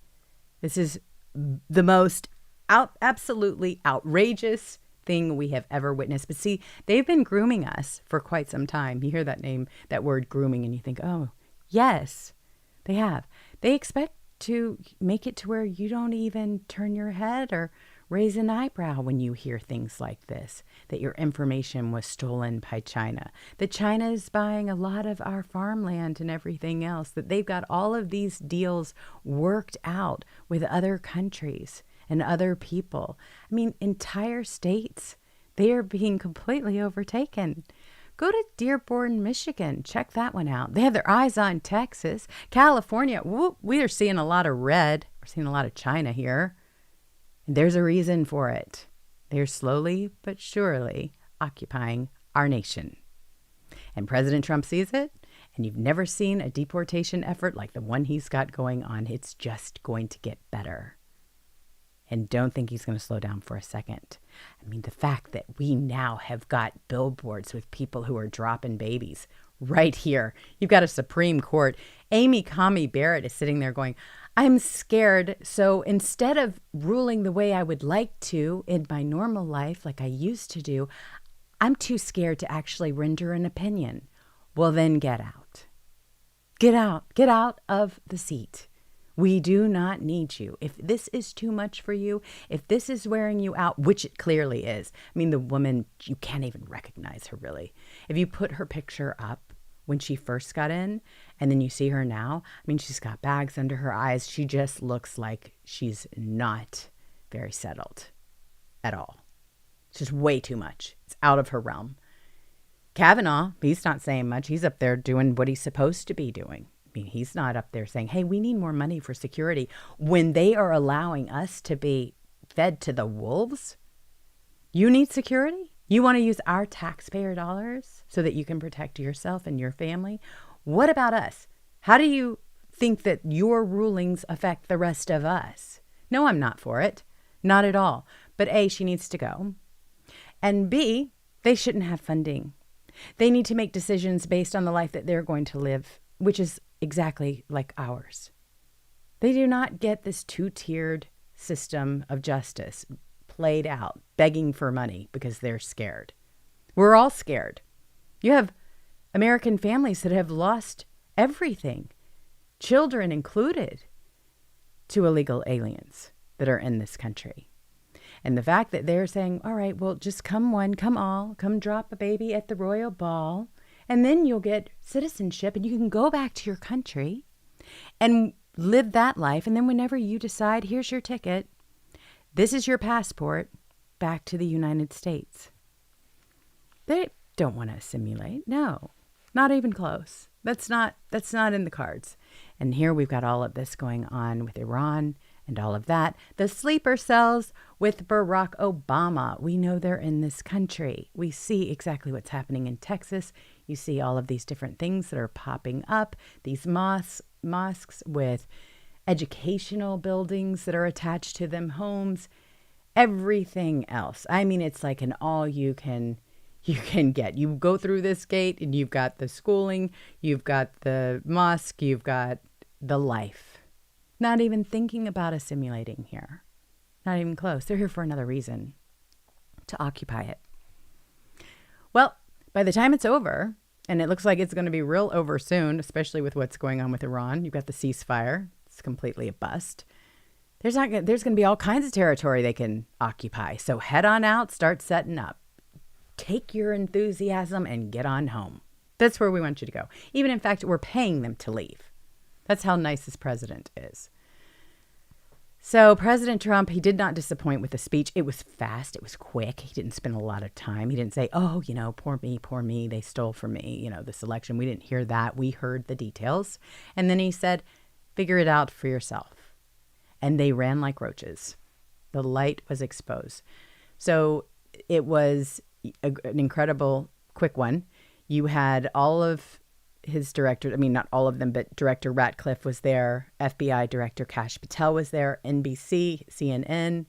This is the most absolutely outrageous thing we have ever witnessed. But see, they've been grooming us for quite some time. You hear that word grooming, and you think, oh, yes, they have. They expect to make it to where you don't even turn your head or raise an eyebrow when you hear things like this, that your information was stolen by China, that China is buying a lot of our farmland and everything else, that they've got all of these deals worked out with other countries and other people. I mean, entire states, they are being completely overtaken. Go to Dearborn, Michigan. Check that one out. They have their eyes on Texas. California, whoop, we are seeing a lot of red. We're seeing a lot of China here. And there's a reason for it. They're slowly but surely occupying our nation. And President Trump sees it, and you've never seen a deportation effort like the one he's got going on. It's just going to get better. And don't think he's going to slow down for a second. I mean, the fact that we now have got billboards with people who are dropping babies right here. You've got a Supreme Court. Amy Coney Barrett is sitting there going, I'm scared. So instead of ruling the way I would like to in my normal life, like I used to do, I'm too scared to actually render an opinion. Well, then get out. Get out of the seat. We do not need you. If this is too much for you, if this is wearing you out, which it clearly is. I mean, the woman, you can't even recognize her really. If you put her picture up when she first got in and then you see her now, I mean, she's got bags under her eyes. She just looks like she's not very settled at all. It's just way too much. It's out of her realm. Kavanaugh, he's not saying much. He's up there doing what he's supposed to be doing. I mean, he's not up there saying, hey, we need more money for security when they are allowing us to be fed to the wolves. You need security? You want to use our taxpayer dollars so that you can protect yourself and your family? What about us? How do you think that your rulings affect the rest of us? No, I'm not for it. Not at all. But A, she needs to go. And B, they shouldn't have funding. They need to make decisions based on the life that they're going to live, which is exactly like ours. They do not get this two-tiered system of justice played out, begging for money because they're scared. We're all scared. You have American families that have lost everything, children included, to illegal aliens that are in this country. And the fact that they're saying, all right, well, just come one, come all, come drop a baby at the royal ball, and then you'll get citizenship and you can go back to your country and live that life. And then whenever you decide, here's your ticket, this is your passport back to the United States. They don't want to assimilate. No, not even close. That's not in the cards. And here we've got all of this going on with Iran and all of that. The sleeper cells with Barack Obama. We know they're in this country. We see exactly what's happening in Texas. You see all of these different things that are popping up. These mosques with educational buildings that are attached to them, homes, everything else. I mean, it's like an all you can get. You go through this gate and you've got the schooling, you've got the mosque, you've got the life. Not even thinking about assimilating here. Not even close. They're here for another reason, to occupy it. Well, by the time it's over, and it looks like it's going to be real over soon, especially with what's going on with Iran, you've got the ceasefire. It's completely a bust. There's going to be all kinds of territory they can occupy. So head on out, start setting up. Take your enthusiasm and get on home. That's where we want you to go. Even in fact, we're paying them to leave. That's how nice this president is. So President Trump, he did not disappoint with the speech. It was fast. It was quick. He didn't spend a lot of time. He didn't say, oh, poor me. They stole from me, this election. We didn't hear that. We heard the details. And then he said, figure it out for yourself. And they ran like roaches. The light was exposed. So it was an incredible quick one. You had all of his directors, not all of them, but Director Ratcliffe was there. FBI Director Kash Patel was there. NBC, CNN,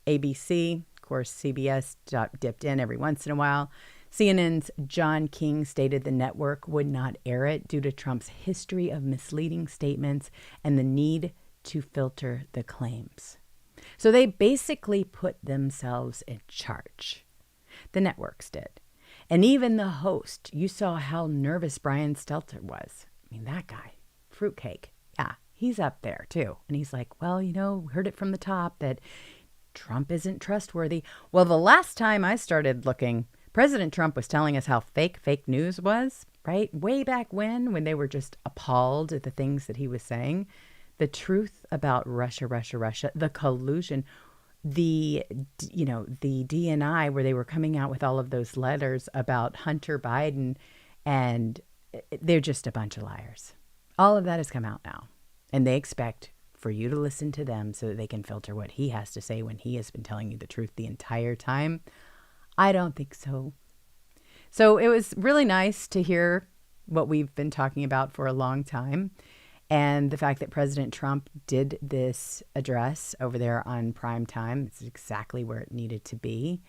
ABC, of course, CBS dipped in every once in a while. CNN's John King stated the network would not air it due to Trump's history of misleading statements and the need to filter the claims. So they basically put themselves in charge. The networks did. And even the host, you saw how nervous Brian Stelter was. That guy, fruitcake. Yeah, he's up there too. And he's like, well, we heard it from the top that Trump isn't trustworthy. Well, the last time I started looking, President Trump was telling us how fake news was, right? Way back when they were just appalled at the things that he was saying. The truth about Russia, the collusion, the DNI, where they were coming out with all of those letters about Hunter Biden, and they're just a bunch of liars. All of that has come out now, and they expect for you to listen to them so that they can filter what he has to say when he has been telling you the truth the entire time. I don't think so. So it was really nice to hear what we've been talking about for a long time. And the fact that President Trump did this address over there on prime time, it's exactly where it needed to be.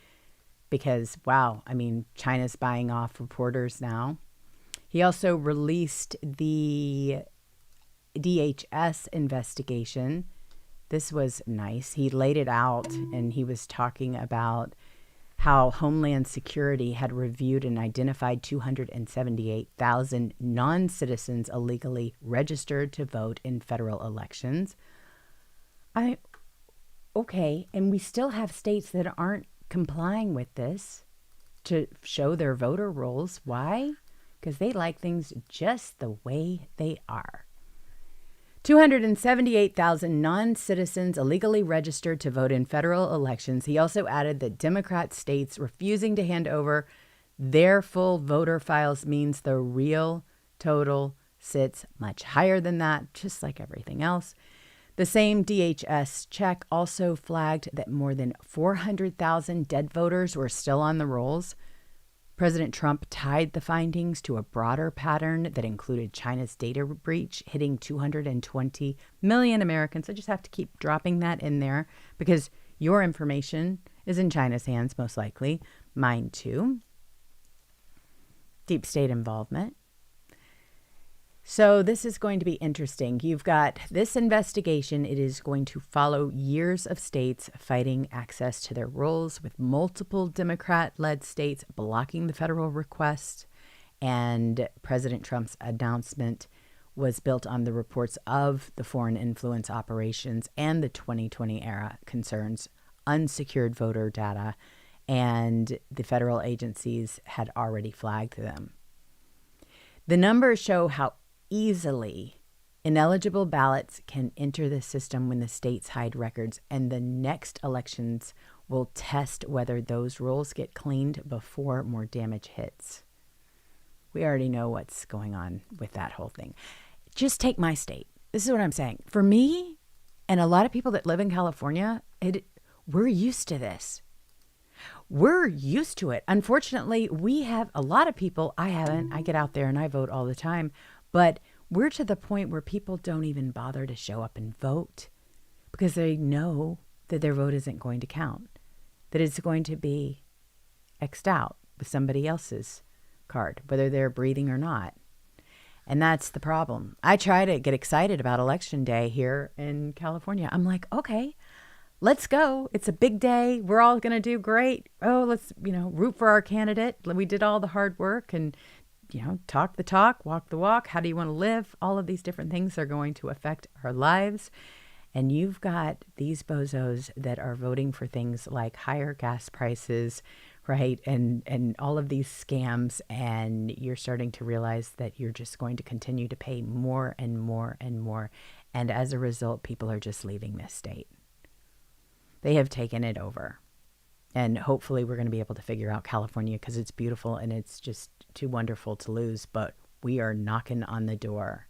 Because, wow, I mean, China's buying off reporters now. He also released the DHS investigation. This was nice. He laid it out, and he was talking about how Homeland Security had reviewed and identified 278,000 non-citizens illegally registered to vote in federal elections. Okay, and we still have states that aren't complying with this to show their voter rolls. Why? Because they like things just the way they are. 278,000 non-citizens illegally registered to vote in federal elections. He also added that Democrat states refusing to hand over their full voter files means the real total sits much higher than that, just like everything else. The same DHS check also flagged that more than 400,000 dead voters were still on the rolls. President Trump tied the findings to a broader pattern that included China's data breach hitting 220 million Americans. I just have to keep dropping that in there because your information is in China's hands, most likely. Mine too. Deep state involvement. So this is going to be interesting. You've got this investigation. It is going to follow years of states fighting access to their rolls, with multiple Democrat-led states blocking the federal request. And President Trump's announcement was built on the reports of the foreign influence operations and the 2020 era concerns, unsecured voter data, and the federal agencies had already flagged them. The numbers show how easily ineligible ballots can enter the system when the states hide records, and the next elections will test whether those rolls get cleaned before more damage hits. We already know what's going on with that whole thing. Just take my state. This is what I'm saying. For me and a lot of people that live in California, we're used to this. We're used to it. Unfortunately, we have a lot of people. I haven't. I get out there and I vote all the time. But we're to the point where people don't even bother to show up and vote because they know that their vote isn't going to count, that it's going to be X'd out with somebody else's card, whether they're breathing or not. And that's the problem. I try to get excited about Election Day here in California. I'm like, okay, let's go. It's a big day. We're all going to do great. Oh, let's, root for our candidate. We did all the hard work and talk the talk, walk the walk. How do you want to live? All of these different things are going to affect our lives. And you've got these bozos that are voting for things like higher gas prices, right? And all of these scams. And you're starting to realize that you're just going to continue to pay more and more and more. And as a result, people are just leaving this state. They have taken it over. And hopefully we're going to be able to figure out California because it's beautiful and it's just too wonderful to lose. But we are knocking on the door.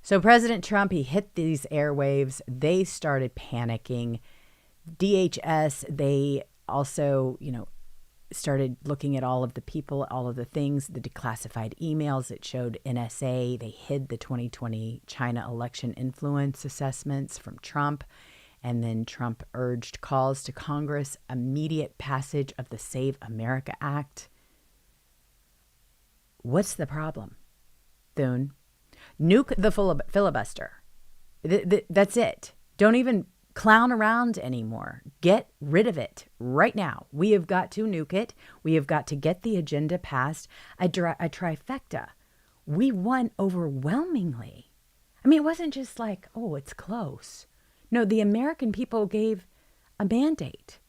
So President Trump, he hit these airwaves. They started panicking. DHS, they also, started looking at all of the people, all of the things, the declassified emails that showed NSA. They hid the 2020 China election influence assessments from Trump. And then Trump urged calls to Congress, immediate passage of the Save America Act. What's the problem, Thune? Nuke the filibuster. That's it. Don't even clown around anymore. Get rid of it right now. We have got to nuke it. We have got to get the agenda passed. A trifecta. We won overwhelmingly. I mean, it wasn't just like, oh, it's close. No, the American people gave a mandate.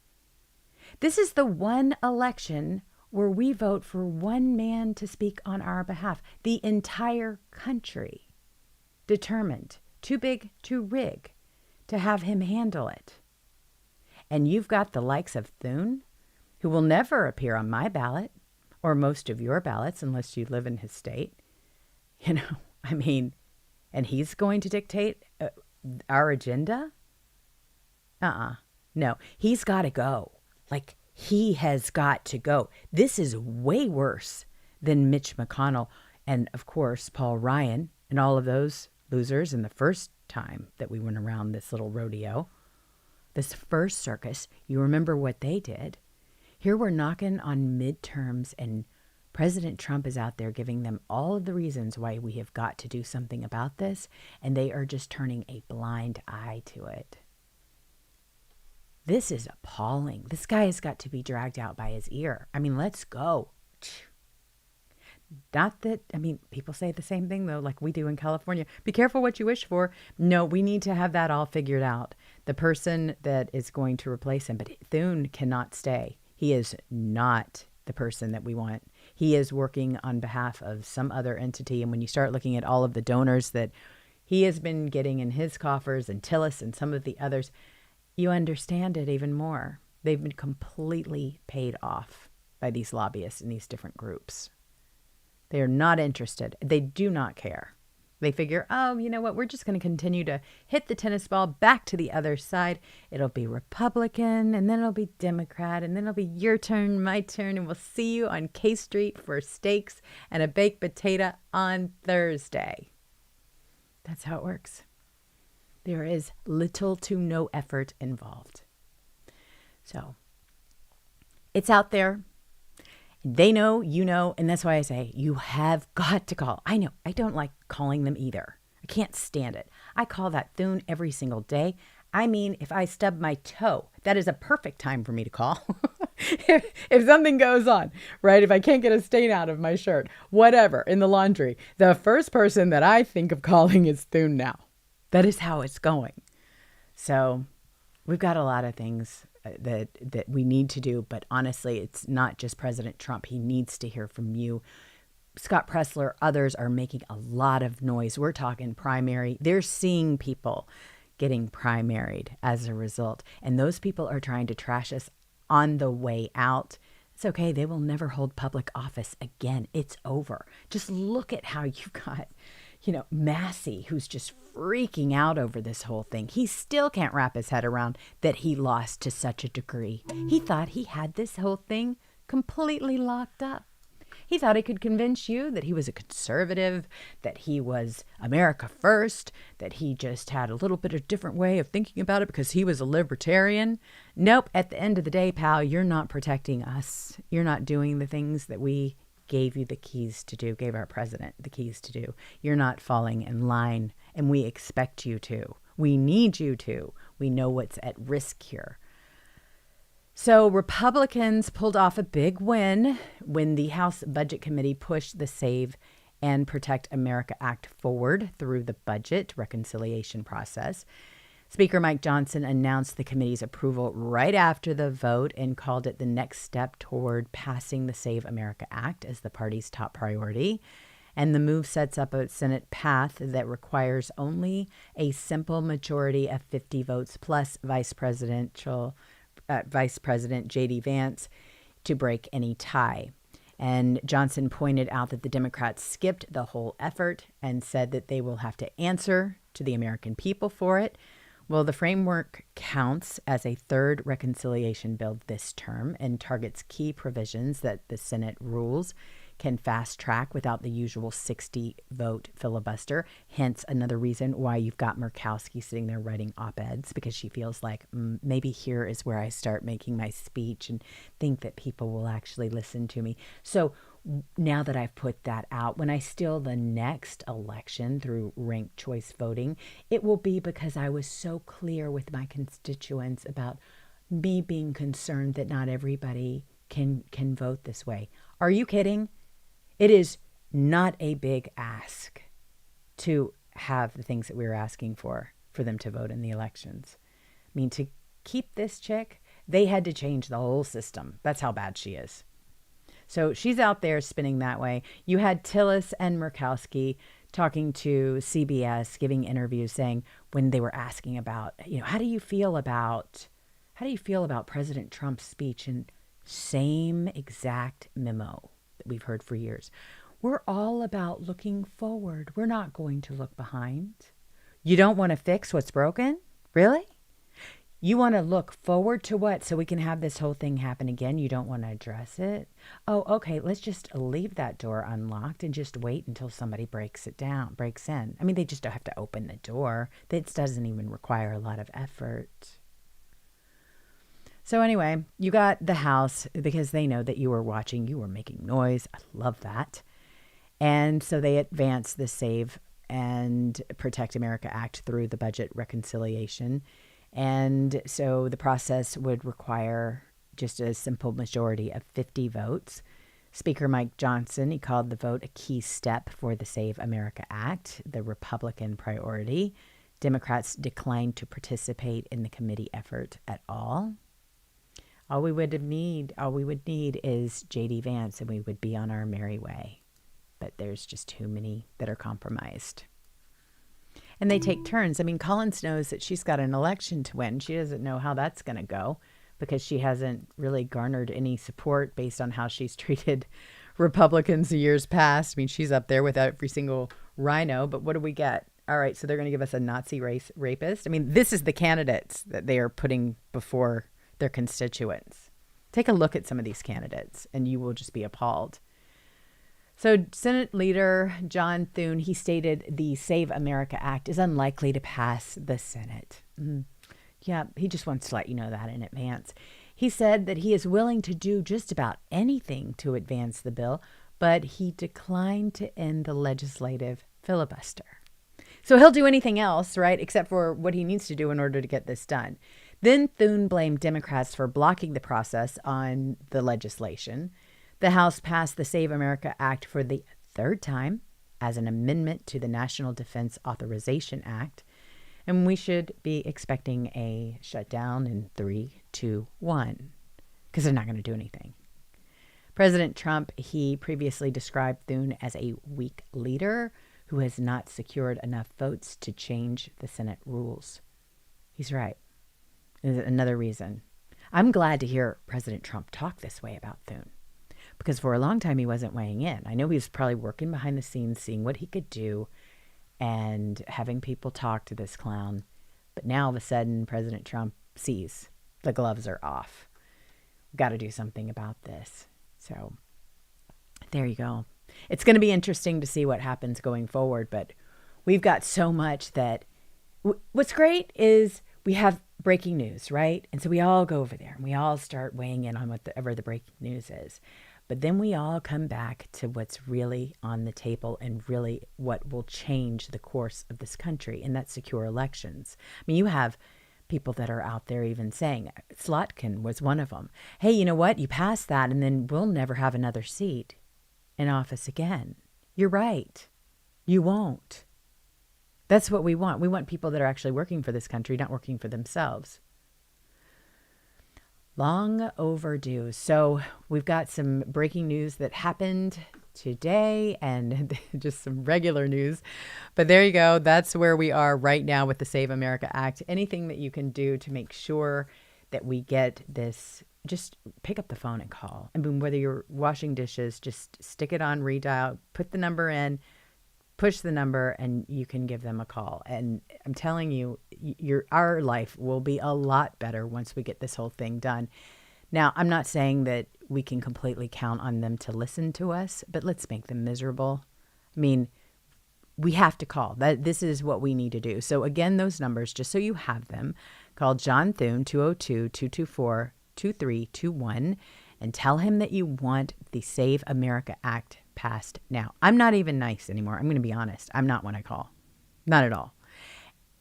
This is the one election where we vote for one man to speak on our behalf. The entire country determined, too big to rig, to have him handle it. And you've got the likes of Thune, who will never appear on my ballot or most of your ballots unless you live in his state. And he's going to dictate our agenda? No, he's got to go. Like, he has got to go. This is way worse than Mitch McConnell and, of course, Paul Ryan and all of those losers in the first time that we went around this little rodeo. This first circus, you remember what they did. Here we're knocking on midterms, and President Trump is out there giving them all of the reasons why we have got to do something about this, and they are just turning a blind eye to it. This is appalling. This guy has got to be dragged out by his ear. Let's go. Not that, people say the same thing, though, like we do in California. Be careful what you wish for. No, we need to have that all figured out. The person that is going to replace him, but Thune cannot stay. He is not the person that we want. He is working on behalf of some other entity. And when you start looking at all of the donors that he has been getting in his coffers, and Tillis and some of the others, you understand it even more. They've been completely paid off by these lobbyists in these different groups. They are not interested. They do not care. They figure, oh, you know what? We're just going to continue to hit the tennis ball back to the other side. It'll be Republican, and then it'll be Democrat, and then it'll be your turn, my turn, and we'll see you on K Street for steaks and a baked potato on Thursday. That's how it works. There is little to no effort involved. So it's out there. They know, you know, and that's why I say you have got to call. I know, I don't like calling them either. I can't stand it. I call that Thune every single day. If I stub my toe, that is a perfect time for me to call. if something goes on, right? If I can't get a stain out of my shirt, whatever, in the laundry, the first person that I think of calling is Thune now. That is how it's going. So we've got a lot of things that we need to do, but honestly, it's not just President Trump. He needs to hear from you. Scott Pressler, others are making a lot of noise. We're talking primary. They're seeing people getting primaried as a result, and those people are trying to trash us on the way out. It's okay. They will never hold public office again. It's over. Just look at how you've got, Massey, who's just freaking out over this whole thing. He still can't wrap his head around that he lost to such a degree. He thought he had this whole thing completely locked up. He thought he could convince you that he was a conservative, that he was America first, that he just had a little bit of different way of thinking about it because he was a libertarian. Nope. At the end of the day, pal, you're not protecting us. You're not doing the things that we gave you the keys to do, gave our president the keys to do. You're not falling in line, and we expect you to. We need you to. We know what's at risk here. So Republicans pulled off a big win when the House Budget Committee pushed the Save and Protect America Act forward through the budget reconciliation process. Speaker Mike Johnson announced the committee's approval right after the vote and called it the next step toward passing the Save America Act as the party's top priority. And the move sets up a Senate path that requires only a simple majority of 50 votes plus Vice President J.D. Vance to break any tie. And Johnson pointed out that the Democrats skipped the whole effort and said that they will have to answer to the American people for it. Well, the framework counts as a third reconciliation bill this term and targets key provisions that the Senate rules can fast track without the usual 60-vote filibuster. Hence, another reason why you've got Murkowski sitting there writing op-eds, because she feels like maybe here is where I start making my speech and think that people will actually listen to me. So now that I've put that out, when I steal the next election through ranked choice voting, it will be because I was so clear with my constituents about me being concerned that not everybody can vote this way. Are you kidding? It is not a big ask to have the things that we were asking for them to vote in the elections. To keep this chick, they had to change the whole system. That's how bad she is. So she's out there spinning that way. You had Tillis and Murkowski talking to CBS, giving interviews, saying when they were asking about, how do you feel about President Trump's speech? And same exact memo that we've heard for years. We're all about looking forward. We're not going to look behind. You don't want to fix what's broken? Really? You want to look forward to what? So we can have this whole thing happen again? You don't want to address it? Oh, okay, let's just leave that door unlocked and just wait until somebody breaks in. I mean, they just don't have to open the door. This doesn't even require a lot of effort. So anyway, you got the House, because they know that you were watching, you were making noise. I love that. And so they advanced the Save and Protect America Act through the budget reconciliation. And so the process would require just a simple majority of 50 votes. Speaker Mike Johnson, he called the vote a key step for the Save America Act, the Republican priority. Democrats declined to participate in the committee effort at all. All we would need is J.D. Vance, and we would be on our merry way. But there's just too many that are compromised. And they take turns. I mean, Collins knows that she's got an election to win. She doesn't know how that's going to go because she hasn't really garnered any support based on how she's treated Republicans in years past. I mean, she's up there with every single rhino, but what do we get? All right, so they're going to give us a Nazi rapist. I mean, this is the candidates that they are putting before their constituents. Take a look at some of these candidates and you will just be appalled. So Senate Leader John Thune, he stated the Save America Act is unlikely to pass the Senate. Yeah, he just wants to let you know that in advance. He said that he is willing to do just about anything to advance the bill, but he declined to end the legislative filibuster. So he'll do anything else, right, except for what he needs to do in order to get this done. Then Thune blamed Democrats for blocking the process on the legislation. The House passed the Save America Act for the third time as an amendment to the National Defense Authorization Act. And we should be expecting a shutdown in 3, 2, 1, because they're not going to do anything. President Trump, he previously described Thune as a weak leader who has not secured enough votes to change the Senate rules. He's right. There's another reason. I'm glad to hear President Trump talk this way about Thune. Because for a long time, he wasn't weighing in. I know he was probably working behind the scenes, seeing what he could do and having people talk to this clown. But now, all of a sudden, President Trump sees the gloves are off. We've got to do something about this. So there you go. It's going to be interesting to see what happens going forward. But we've got so much that what's great is we have breaking news, right? And so we all go over there and we all start weighing in on whatever the breaking news is. But then we all come back to what's really on the table and really what will change the course of this country, and that's secure elections. I mean, you have people that are out there even saying, Slotkin was one of them. Hey, you know what? You pass that and then we'll never have another seat in office again. You're right. You won't. That's what we want. We want people that are actually working for this country, not working for themselves. Long overdue. So we've got some breaking news that happened today and just some regular news. But there you go. That's where we are right now with the Save America Act. Anything that you can do to make sure that we get this, just pick up the phone and call. I mean, whether you're washing dishes, just stick it on redial, put the number in, push the number, and you can give them a call. And I'm telling you, our life will be a lot better once we get this whole thing done. Now, I'm not saying that we can completely count on them to listen to us, but let's make them miserable. I mean, we have to call. This is what we need to do. So again, those numbers, just so you have them, call John Thune, 202-224-2321, and tell him that you want the Save America Act passed now. I'm not even nice anymore. I'm going to be honest. I'm not when I call. Not at all.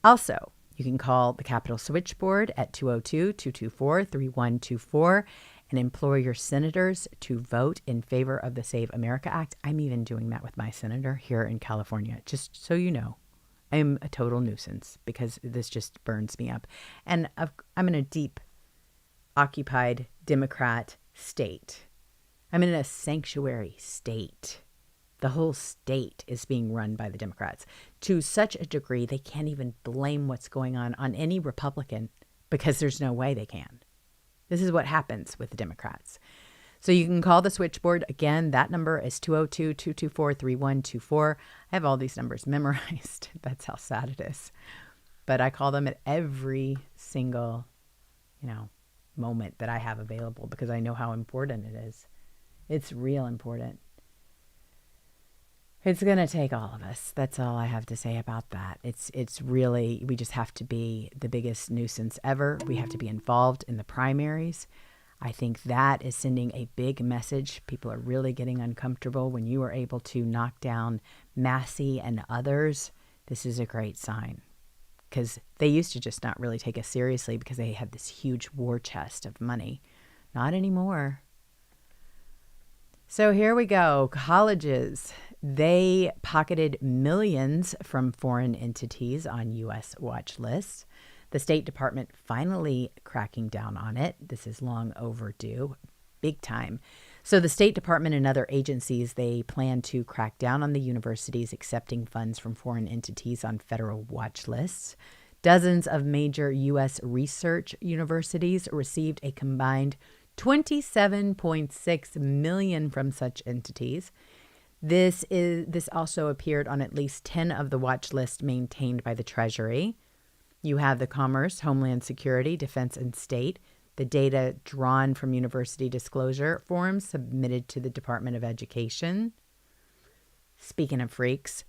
Also, you can call the Capitol switchboard at 202-224-3124 and implore your senators to vote in favor of the Save America Act. I'm even doing that with my senator here in California, just so you know. I'm a total nuisance because this just burns me up. And I'm in a deep occupied Democrat state. I'm in a sanctuary state. The whole state is being run by the Democrats to such a degree they can't even blame what's going on any Republican because there's no way they can. This is what happens with the Democrats. So you can call the switchboard. Again, that number is 202-224-3124. I have all these numbers memorized. That's how sad it is. But I call them at every single, moment that I have available because I know how important it is. It's real important. It's going to take all of us. That's all I have to say about that. It's really, we just have to be the biggest nuisance ever. We have to be involved in the primaries. I think that is sending a big message. People are really getting uncomfortable when you are able to knock down Massey and others. This is a great sign because they used to just not really take us seriously because they had this huge war chest of money. Not anymore. So here we go. Colleges, they pocketed millions from foreign entities on U.S. watch lists. The State Department finally cracking down on it. This is long overdue, big time. So the State Department and other agencies, they plan to crack down on the universities accepting funds from foreign entities on federal watch lists. Dozens of major U.S. research universities received a combined $27.6 million from such entities. This also appeared on at least 10 of the watch lists maintained by the Treasury. You have the Commerce, Homeland Security, Defense, and State. The data drawn from university disclosure forms submitted to the Department of Education. Speaking of freaks,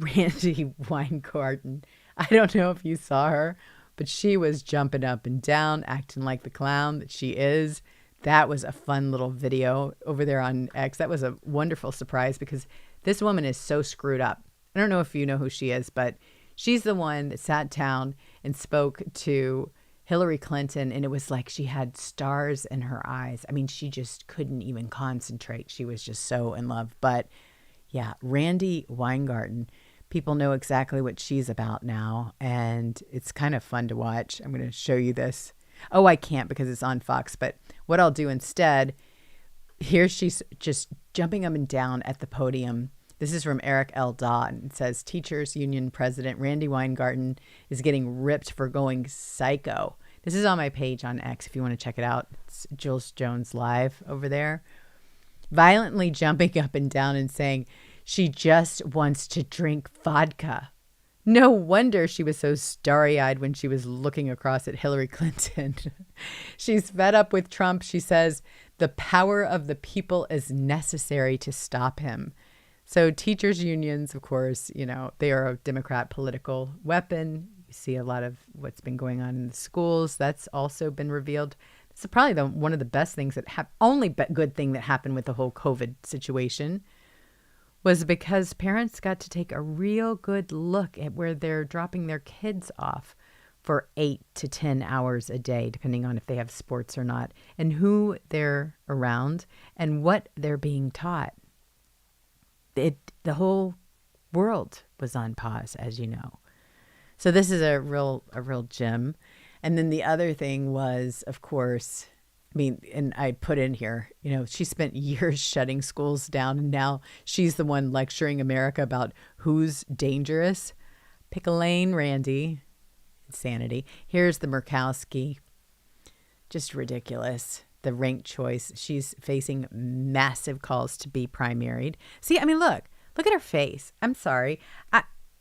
Randy Weingarten. I don't know if you saw her, but she was jumping up and down, acting like the clown that she is. That was a fun little video over there on X. That was a wonderful surprise because this woman is so screwed up. I don't know if you know who she is, but she's the one that sat down and spoke to Hillary Clinton, and it was like she had stars in her eyes. I mean, she just couldn't even concentrate. She was just so in love. But yeah, Randy Weingarten, people know exactly what she's about now, and it's kind of fun to watch. I'm going to show you this. Oh, I can't because it's on Fox, but what I'll do instead, here she's just jumping up and down at the podium. This is from Eric L. Dodd. It says, Teachers Union President Randy Weingarten is getting ripped for going psycho. This is on my page on X if you want to check it out. It's Jules Jones Live over there. Violently jumping up and down and saying she just wants to drink vodka. No wonder she was so starry-eyed when she was looking across at Hillary Clinton. She's fed up with Trump. She says the power of the people is necessary to stop him. So teachers' unions, of course, they are a Democrat political weapon. You see a lot of what's been going on in the schools. That's also been revealed. It's probably one of the best things only good thing that happened with the whole COVID situation was because parents got to take a real good look at where they're dropping their kids off for 8 to 10 hours a day, depending on if they have sports or not, and who they're around and what they're being taught. The whole world was on pause, as you know. So this is a real gem. And then the other thing was, of course, and I put in here, she spent years shutting schools down, and now she's the one lecturing America about who's dangerous. Pick a lane, Randy. Insanity. Here's the Murkowski. Just ridiculous. The ranked choice. She's facing massive calls to be primaried. See, look at her face. I'm sorry.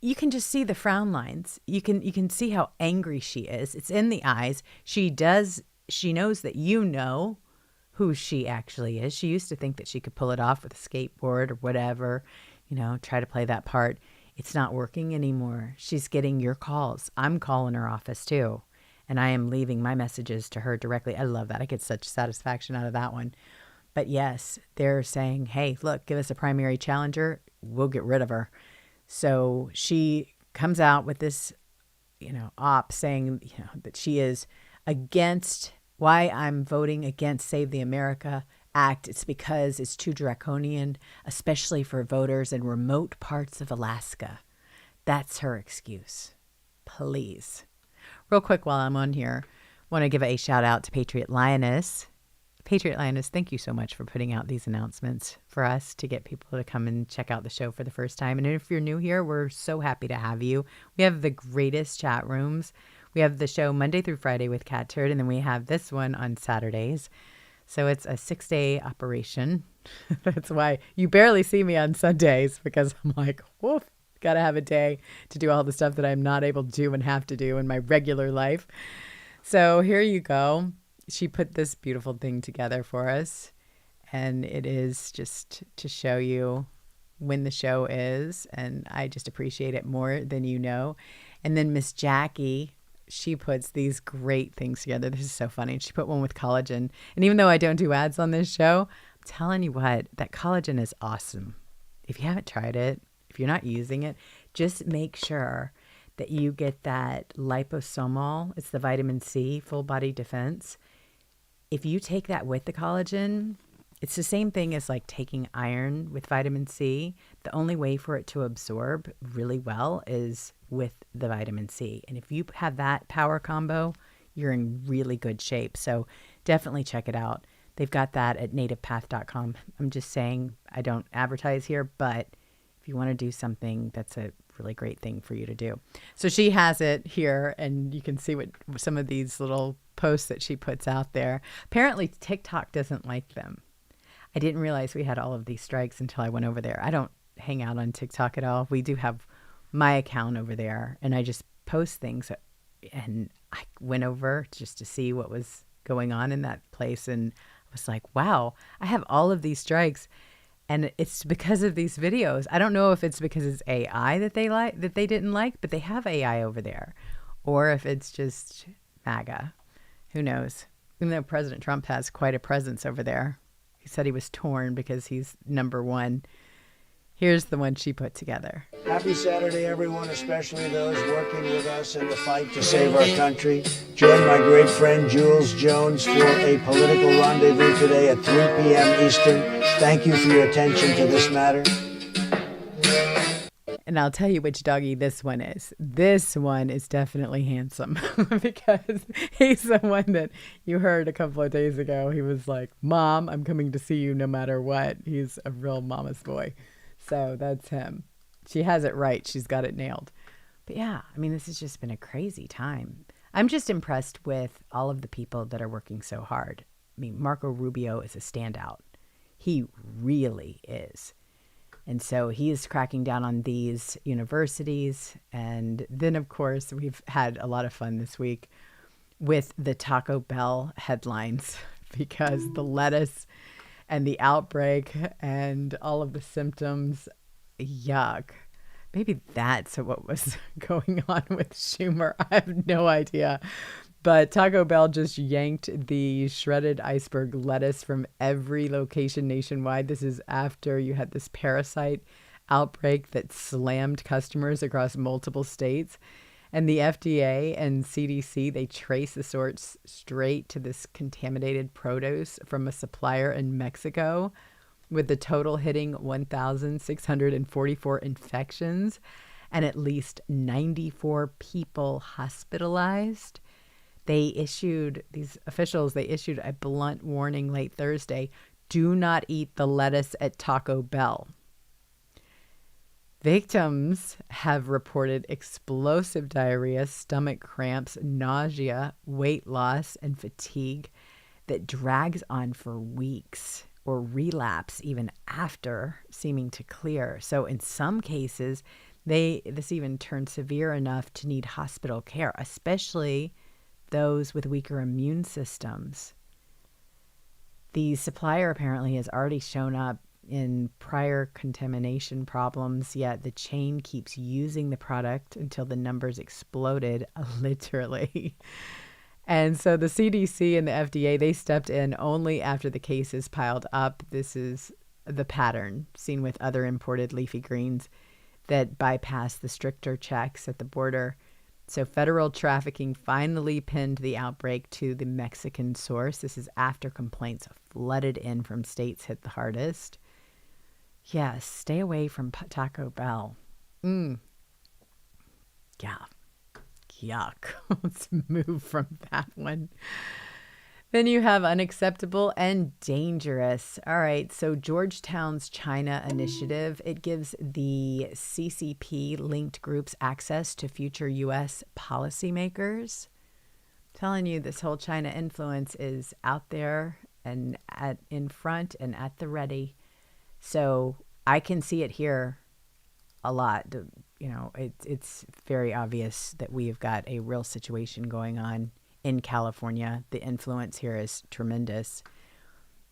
You can just see the frown lines. You can see how angry she is. It's in the eyes. She knows that who she actually is. She used to think that she could pull it off with a skateboard or whatever, try to play that part. It's not working anymore. She's getting your calls. I'm calling her office too. And I am leaving my messages to her directly. I love that. I get such satisfaction out of that one. But yes, they're saying, hey, look, give us a primary challenger. We'll get rid of her. So she comes out with this, op saying, that she is against why I'm voting against Save the America Act. It's because it's too draconian, especially for voters in remote parts of Alaska. That's her excuse. Please. Real quick while I'm on here, want to give a shout out to Patriot Lioness. Patriot Lioness, thank you so much for putting out these announcements for us to get people to come and check out the show for the first time. And if you're new here, we're so happy to have you. We have the greatest chat rooms. We have the show Monday through Friday with Cat Turd, and then we have this one on Saturdays. So it's a 6-day operation. That's why you barely see me on Sundays, because I'm like, woof, got to have a day to do all the stuff that I'm not able to do and have to do in my regular life. So here you go. She put this beautiful thing together for us, and it is just to show you when the show is, and I just appreciate it more than you know. And then Miss Jackie, she puts these great things together. This is so funny. She put one with collagen, and even though I don't do ads on this show, I'm telling you what, that collagen is awesome. If you haven't tried it, if you're not using it, just make sure that you get that liposomal. It's the vitamin C, full body defense. If you take that with the collagen, it's the same thing as like taking iron with vitamin C. The only way for it to absorb really well is with the vitamin C. And if you have that power combo, you're in really good shape. So definitely check it out. They've got that at nativepath.com. I'm just saying, I don't advertise here, but if you want to do something, that's a really great thing for you to do. So she has it here, and you can see what some of these little posts that she puts out there. Apparently TikTok doesn't like them. I didn't realize we had all of these strikes until I went over there. I don't hang out on TikTok at all. We do have my account over there, and I just post things, and I went over just to see what was going on in that place, and I was like, wow, I have all of these strikes. And it's because of these videos. I don't know if it's because it's AI that they didn't like, but they have AI over there, or if it's just MAGA. Who knows? Even though President Trump has quite a presence over there. He said he was torn because he's number one. Here's the one she put together. Happy Saturday, everyone, especially those working with us in the fight to save our country. Join my great friend Jules Jones for a political rendezvous today at 3 p.m. Eastern. Thank you for your attention to this matter. And I'll tell you which doggy this one is. This one is definitely handsome because he's the one that you heard a couple of days ago. He was like, Mom, I'm coming to see you no matter what. He's a real mama's boy. So that's him. She has it right. She's got it nailed. But yeah, I mean, this has just been a crazy time. I'm just impressed with all of the people that are working so hard. I mean, Marco Rubio is a standout. He really is. And so he is cracking down on these universities. And then, of course, we've had a lot of fun this week with the Taco Bell headlines because the lettuce and the outbreak and all of the symptoms, yuck. Maybe that's what was going on with Schumer. I have no idea. But Taco Bell just yanked the shredded iceberg lettuce from every location nationwide. This is after you had this parasite outbreak that slammed customers across multiple states. And the FDA and CDC, they trace the source straight to this contaminated produce from a supplier in Mexico, with the total hitting 1,644 infections and at least 94 people hospitalized. These officials issued a blunt warning late Thursday: do not eat the lettuce at Taco Bell. Victims have reported explosive diarrhea, stomach cramps, nausea, weight loss, and fatigue that drags on for weeks or relapse even after seeming to clear. So in some cases, this even turned severe enough to need hospital care, especially those with weaker immune systems. The supplier apparently has already shown up in prior contamination problems, yet the chain keeps using the product until the numbers exploded, literally. And so the CDC and the FDA, they stepped in only after the cases piled up. This is the pattern seen with other imported leafy greens that bypass the stricter checks at the border. So federal trafficking finally pinned the outbreak to the Mexican source. This is after complaints flooded in from states hit the hardest. Yes, stay away from Taco Bell. Yeah. Yuck. Let's move from that one. Then you have unacceptable and dangerous. All right, so Georgetown's China initiative, it gives the CCP linked groups access to future U.S. policymakers. Telling you this whole China influence is out there and in front and at the ready. So I can see it here a lot. It's very obvious that we have got a real situation going on in California. The influence here is tremendous,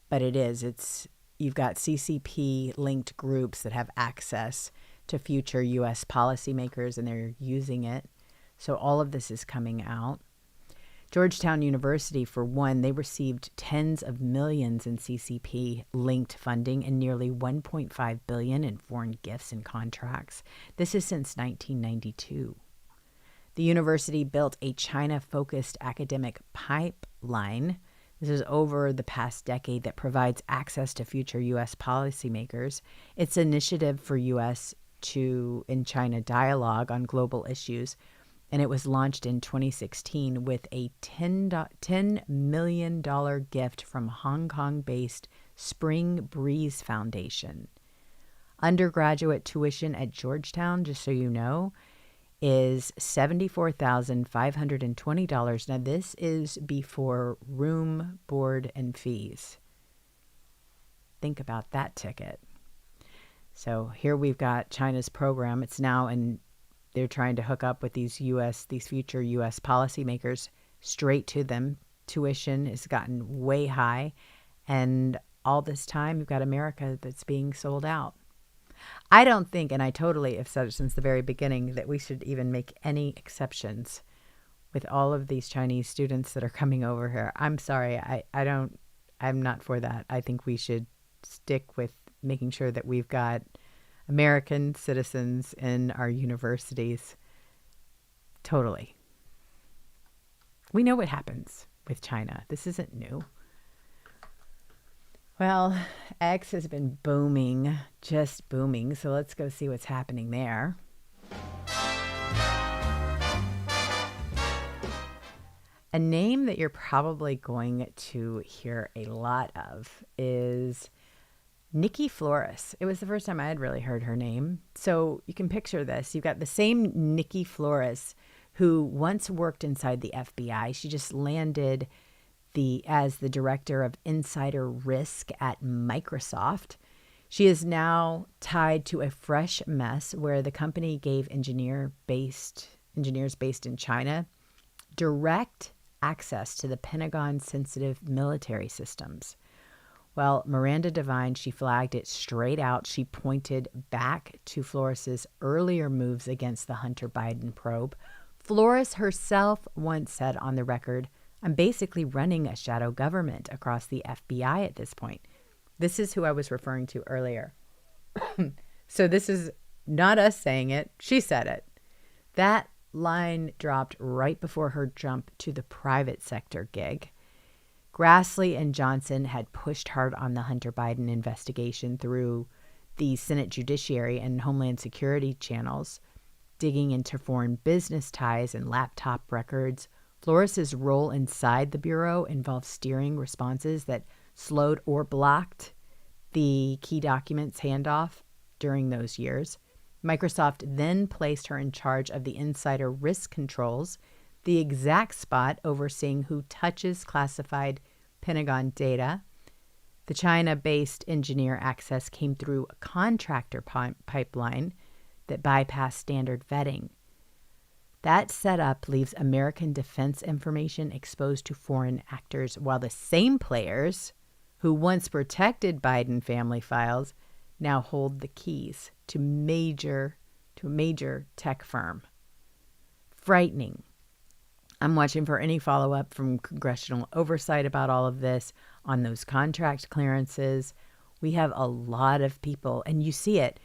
but you've got CCP linked groups that have access to future U.S. policymakers, and they're using it. So all of this is coming out. Georgetown University, for one, they received tens of millions in CCP linked funding and nearly $1.5 billion in foreign gifts and contracts. This is since 1992. The university built a China-focused academic pipeline. This is over the past decade that provides access to future U.S. policymakers. It's an initiative for U.S. in China dialogue on global issues, and it was launched in 2016 with a $10 million gift from Hong Kong-based Spring Breeze Foundation. Undergraduate tuition at Georgetown, just so you know, is $74,520. Now, this is before room, board, and fees. Think about that ticket. So here we've got China's program. It's now they're trying to hook up with these future U.S. policymakers straight to them. Tuition has gotten way high. And all this time, you've got America that's being sold out. I don't think, and I totally have said it since the very beginning, that we should even make any exceptions with all of these Chinese students that are coming over here. I'm sorry. I'm not for that. I think we should stick with making sure that we've got American citizens in our universities. Totally. We know what happens with China. This isn't new. Well, X has been booming, just booming. So let's go see what's happening there. A name that you're probably going to hear a lot of is Nikki Flores. It was the first time I had really heard her name. So you can picture this. You've got the same Nikki Flores who once worked inside the FBI. She just landed as the director of insider risk at Microsoft. She is now tied to a fresh mess where the company gave engineers based in China direct access to the Pentagon-sensitive military systems. Well, Miranda Devine, she flagged it straight out. She pointed back to Flores's earlier moves against the Hunter Biden probe. Flores herself once said on the record, "I'm basically running a shadow government across the FBI at this point." This is who I was referring to earlier. So this is not us saying it. She said it. That line dropped right before her jump to the private sector gig. Grassley and Johnson had pushed hard on the Hunter Biden investigation through the Senate Judiciary and Homeland Security channels, digging into foreign business ties and laptop records. Flores's role inside the Bureau involved steering responses that slowed or blocked the key documents handoff during those years. Microsoft then placed her in charge of the insider risk controls, the exact spot overseeing who touches classified Pentagon data. The China-based engineer access came through a contractor pipeline that bypassed standard vetting. That setup leaves American defense information exposed to foreign actors, while the same players who once protected Biden family files now hold the keys to a major tech firm. Frightening. I'm watching for any follow-up from congressional oversight about all of this on those contract clearances. We have a lot of people, and you see it.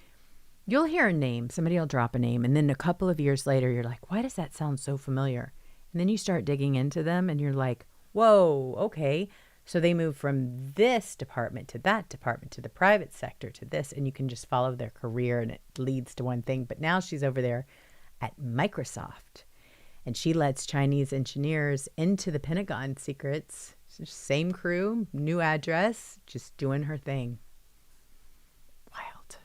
You'll hear a name, somebody will drop a name, and then a couple of years later, you're like, why does that sound so familiar? And then you start digging into them, and you're like, whoa, okay. So they move from this department to that department to the private sector to this, and you can just follow their career, and it leads to one thing. But now she's over there at Microsoft. And she lets Chinese engineers into the Pentagon secrets. Same crew, new address, just doing her thing. Wild.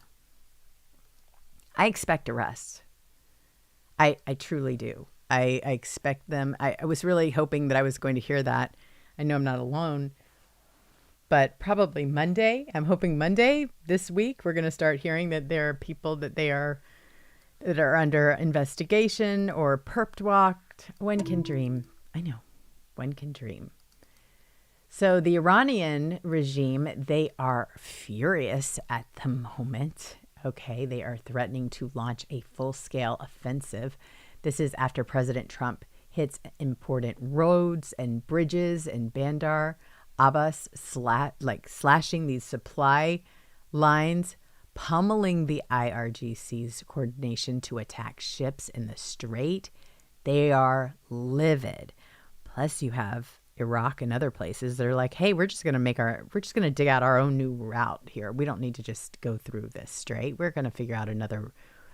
I expect arrests. I truly do. I expect them. I was really hoping that I was going to hear that. I know I'm not alone, but probably Monday. I'm hoping Monday this week we're going to start hearing that there are people that are under investigation or perp walked. One can dream. I know. One can dream. So the Iranian regime, they are furious at the moment. Okay, they are threatening to launch a full-scale offensive. This is after President Trump hits important roads and bridges in Bandar Abbas, slashing these supply lines, pummeling the IRGC's coordination to attack ships in the Strait. They are livid. Plus, you have Iraq and other places. They're like, hey, we're just going to dig out our own new route here. We don't need to just go through this strait. We're going to figure out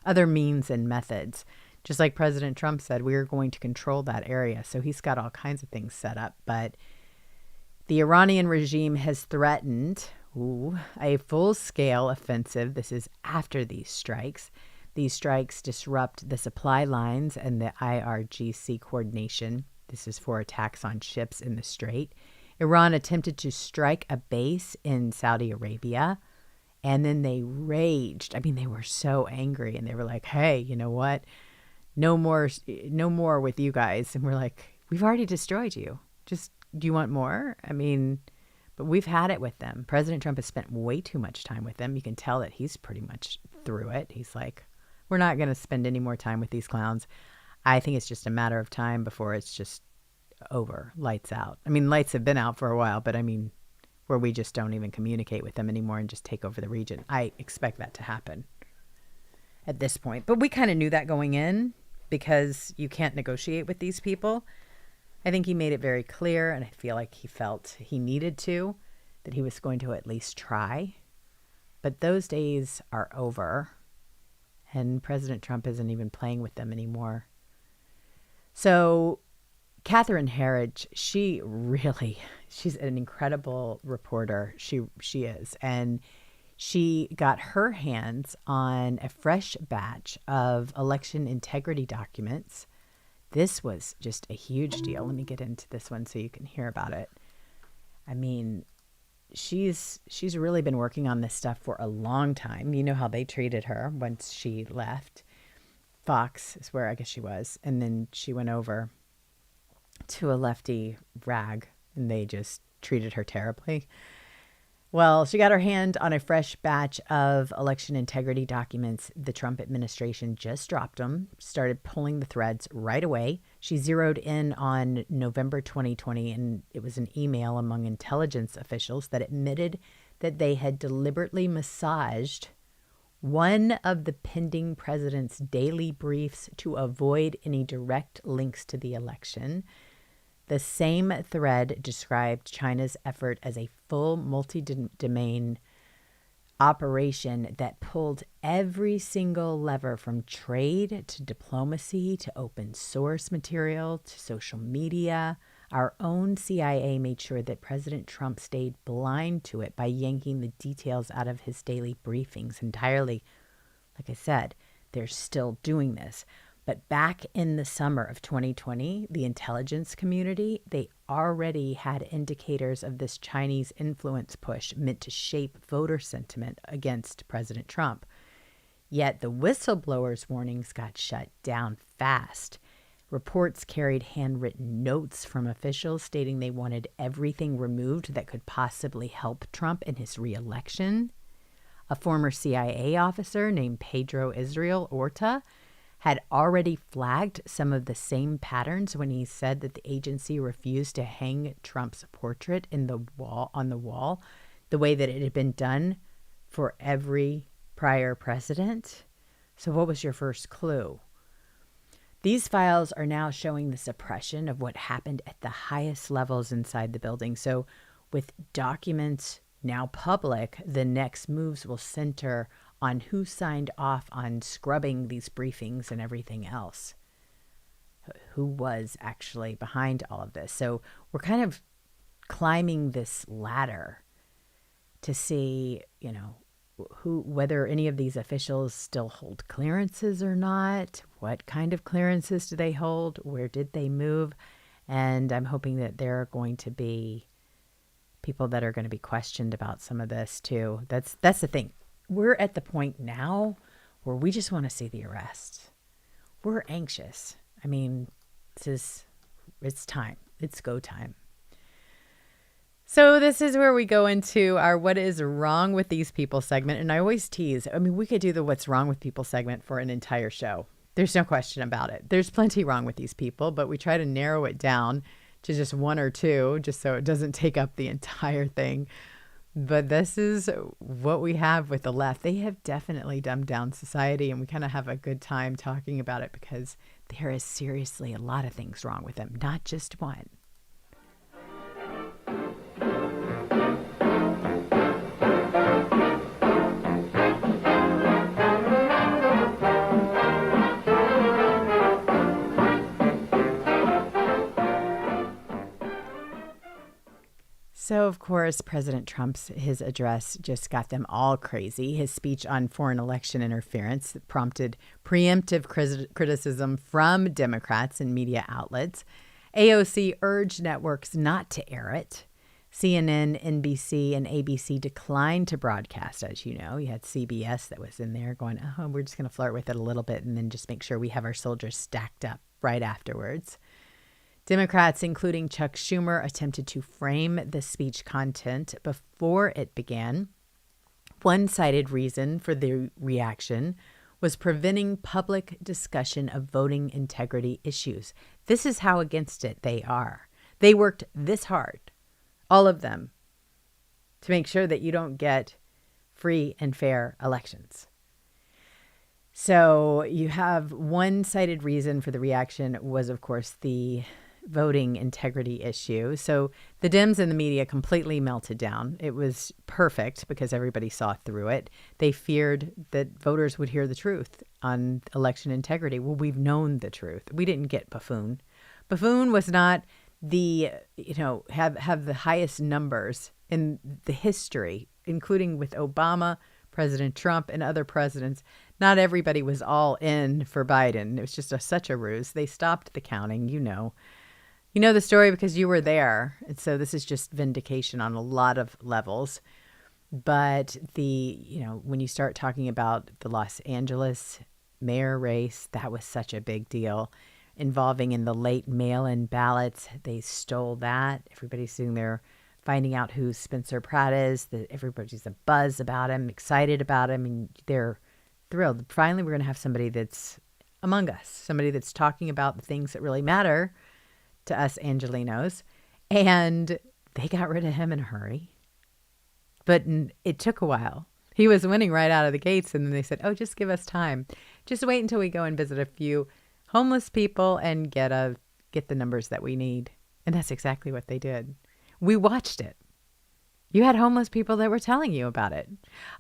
other means and methods. Just like President Trump said, we are going to control that area. So he's got all kinds of things set up. But the Iranian regime has threatened a full-scale offensive. This is after these strikes. These strikes disrupt the supply lines and the IRGC coordination. This is for attacks on ships in the Strait. Iran attempted to strike a base in Saudi Arabia, and then they raged. I mean, they were so angry, and they were like, hey, you know what? No more with you guys. And we're like, we've already destroyed you. Just, do you want more? I mean, but we've had it with them. President Trump has spent way too much time with them. You can tell that he's pretty much through it. He's like, we're not going to spend any more time with these clowns. I think it's just a matter of time before it's just over, lights out. I mean, lights have been out for a while, but I mean, where we just don't even communicate with them anymore and just take over the region. I expect that to happen at this point. But we kind of knew that going in because you can't negotiate with these people. I think he made it very clear, and I feel like he felt he needed to, that he was going to at least try. But those days are over, and President Trump isn't even playing with them anymore. So Catherine Herridge, she's an incredible reporter. She is. And she got her hands on a fresh batch of election integrity documents. This was just a huge deal. Let me get into this one so you can hear about it. I mean, she's really been working on this stuff for a long time. You know how they treated her once she left. Fox is where I guess she was. And then she went over to a lefty rag and they just treated her terribly. Well, she got her hand on a fresh batch of election integrity documents. The Trump administration just dropped them, started pulling the threads right away. She zeroed in on November 2020, and it was an email among intelligence officials that admitted that they had deliberately massaged one of the pending president's daily briefs to avoid any direct links to the election. The same thread described China's effort as a full multi-domain operation that pulled every single lever from trade to diplomacy to open source material to social media. Our own CIA made sure that President Trump stayed blind to it by yanking the details out of his daily briefings entirely. Like I said, they're still doing this. But back in the summer of 2020, the intelligence community, they already had indicators of this Chinese influence push meant to shape voter sentiment against President Trump. Yet the whistleblowers' warnings got shut down fast. Reports carried handwritten notes from officials stating they wanted everything removed that could possibly help Trump in his reelection. A former CIA officer named Pedro Israel Orta had already flagged some of the same patterns when he said that the agency refused to hang Trump's portrait on the wall, the way that it had been done for every prior president. So what was your first clue? These files are now showing the suppression of what happened at the highest levels inside the building. So with documents now public, the next moves will center on who signed off on scrubbing these briefings and everything else. Who was actually behind all of this? So we're kind of climbing this ladder to see, whether any of these officials still hold clearances or not. What kind of clearances do they hold? Where did they move? And I'm hoping that there are going to be people that are going to be questioned about some of this too. That's the thing. We're at the point now where we just want to see the arrest. We're anxious. I mean, it's time. It's go time. So this is where we go into our What is Wrong with These People segment. And I always tease, we could do the What's Wrong with People segment for an entire show. There's no question about it. There's plenty wrong with these people, but we try to narrow it down to just one or two, just so it doesn't take up the entire thing. But this is what we have with the left. They have definitely dumbed down society, and we kind of have a good time talking about it because there is seriously a lot of things wrong with them, not just one. So, of course, President his address just got them all crazy. His speech on foreign election interference prompted preemptive criticism from Democrats and media outlets. AOC urged networks not to air it. CNN, NBC, and ABC declined to broadcast, as you know. You had CBS that was in there going, we're just going to flirt with it a little bit and then just make sure we have our soldiers stacked up right afterwards. Democrats, including Chuck Schumer, attempted to frame the speech content before it began. One cited reason for the reaction was preventing public discussion of voting integrity issues. This is how against it they are. They worked this hard, all of them, to make sure that you don't get free and fair elections. So you have one cited reason for the reaction was, of course, the voting integrity issue. So the Dems and the media completely melted down. It was perfect because everybody saw through it. They feared that voters would hear the truth on election integrity. Well, we've known the truth. We didn't get buffoon. Buffoon was not the, have the highest numbers in the history, including with Obama, President Trump, and other presidents. Not everybody was all in for Biden. It was just such a ruse. They stopped the counting, You know the story because you were there. And so this is just vindication on a lot of levels. But when you start talking about the Los Angeles mayor race, that was such a big deal involving in the late mail-in ballots. They stole that. Everybody's sitting there finding out who Spencer Pratt is. Everybody's a buzz about him, excited about him, and they're thrilled. Finally, we're going to have somebody that's among us, somebody that's talking about the things that really matter to us Angelinos, and they got rid of him in a hurry. But it took a while. He was winning right out of the gates, and then they said, just give us time. Just wait until we go and visit a few homeless people and get the numbers that we need. And that's exactly what they did. We watched it. You had homeless people that were telling you about it.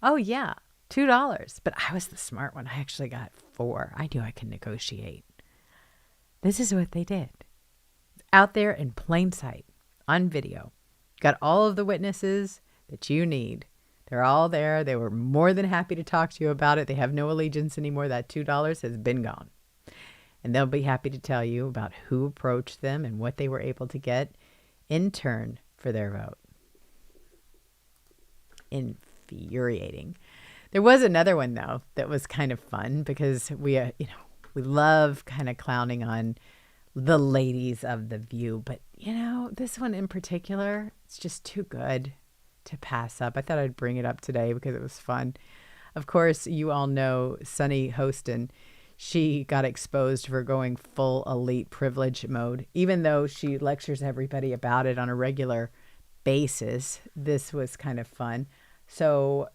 Oh, yeah, $2. But I was the smart one. I actually got $4. I knew I could negotiate. This is what they did. Out there in plain sight, on video. Got all of the witnesses that you need. They're all there. They were more than happy to talk to you about it. They have no allegiance anymore. That $2 has been gone. And they'll be happy to tell you about who approached them and what they were able to get in turn for their vote. Infuriating. There was another one, though, that was kind of fun because we love kind of clowning on the ladies of The View. But, this one in particular, it's just too good to pass up. I thought I'd bring it up today because it was fun. Of course, you all know Sunny Hostin. She got exposed for going full elite privilege mode, even though she lectures everybody about it on a regular basis. This was kind of fun. So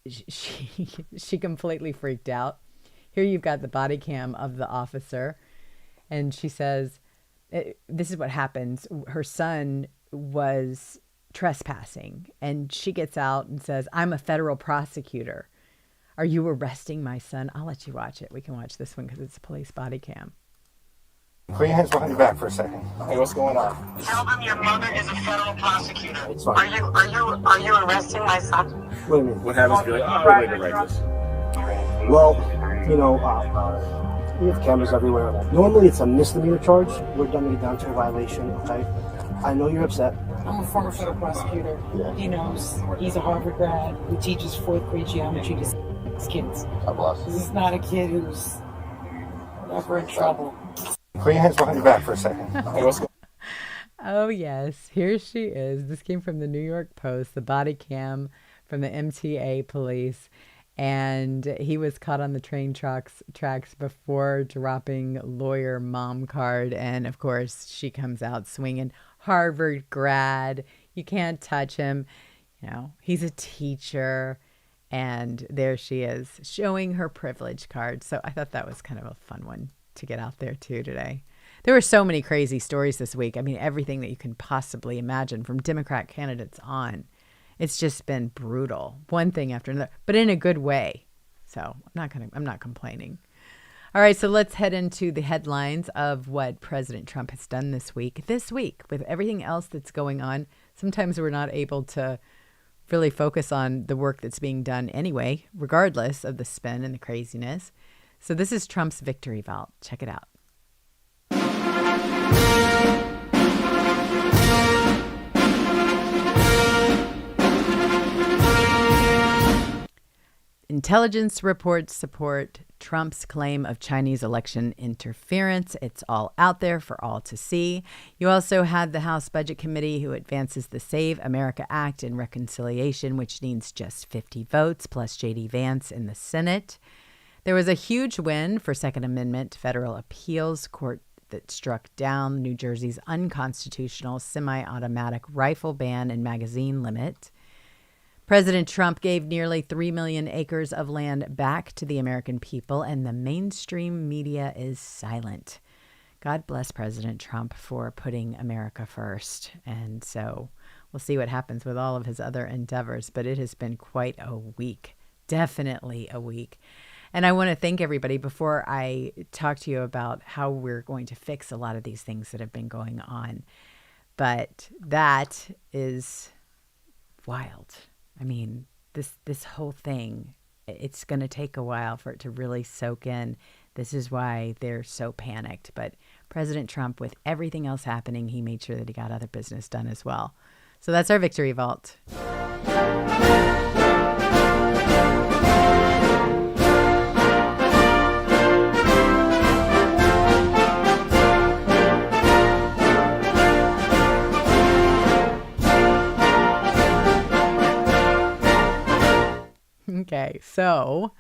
she completely freaked out. Here you've got the body cam of the officer. And she says, this is what happens. Her son was trespassing. And she gets out and says, I'm a federal prosecutor. Are you arresting my son? I'll let you watch it. We can watch this one because it's a police body cam. Put your hands behind your back for a second. Hey, what's going on? Tell them your mother is a federal prosecutor. It's fine. Are you arresting my son? What do you mean? What happens if you're like, to write this? Well, we have cameras everywhere. Normally it's a misdemeanor charge. We're dumbing it down to a violation, okay? I know you're upset. I'm a former federal prosecutor. Yeah. He knows. He's a Harvard grad who teaches fourth grade geometry to his kids. God bless. This is not a kid who's ever in trouble. Put your hands behind your back for a second. Hey, what's going on? Oh, yes. Here she is. This came from the New York Post, the body cam from the MTA police. And he was caught on the train tracks before dropping lawyer mom card. And, of course, she comes out swinging. Harvard grad. You can't touch him. He's a teacher. And there she is showing her privilege card. So I thought that was kind of a fun one to get out there too today. There were so many crazy stories this week. I mean, everything that you can possibly imagine from Democrat candidates on. It's just been brutal, one thing after another, but in a good way. So I'm not complaining. All right, so let's head into the headlines of what President Trump has done this week. This week, with everything else that's going on, sometimes we're not able to really focus on the work that's being done anyway, regardless of the spin and the craziness. So this is Trump's victory vault. Check it out. Intelligence reports support Trump's claim of Chinese election interference. It's all out there for all to see. You also had the House Budget Committee, who advances the Save America Act in reconciliation, which needs just 50 votes, plus J.D. Vance in the Senate. There was a huge win for Second Amendment federal appeals court that struck down New Jersey's unconstitutional semi-automatic rifle ban and magazine limit. President Trump gave nearly 3 million acres of land back to the American people, and the mainstream media is silent. God bless President Trump for putting America first. And so we'll see what happens with all of his other endeavors, but it has been quite a week, definitely a week. And I want to thank everybody before I talk to you about how we're going to fix a lot of these things that have been going on. But that is wild. I mean, this whole thing, it's going to take a while for it to really soak in. This is why they're so panicked. But President Trump, with everything else happening, he made sure that he got other business done as well. So that's our victory vault. Okay, so,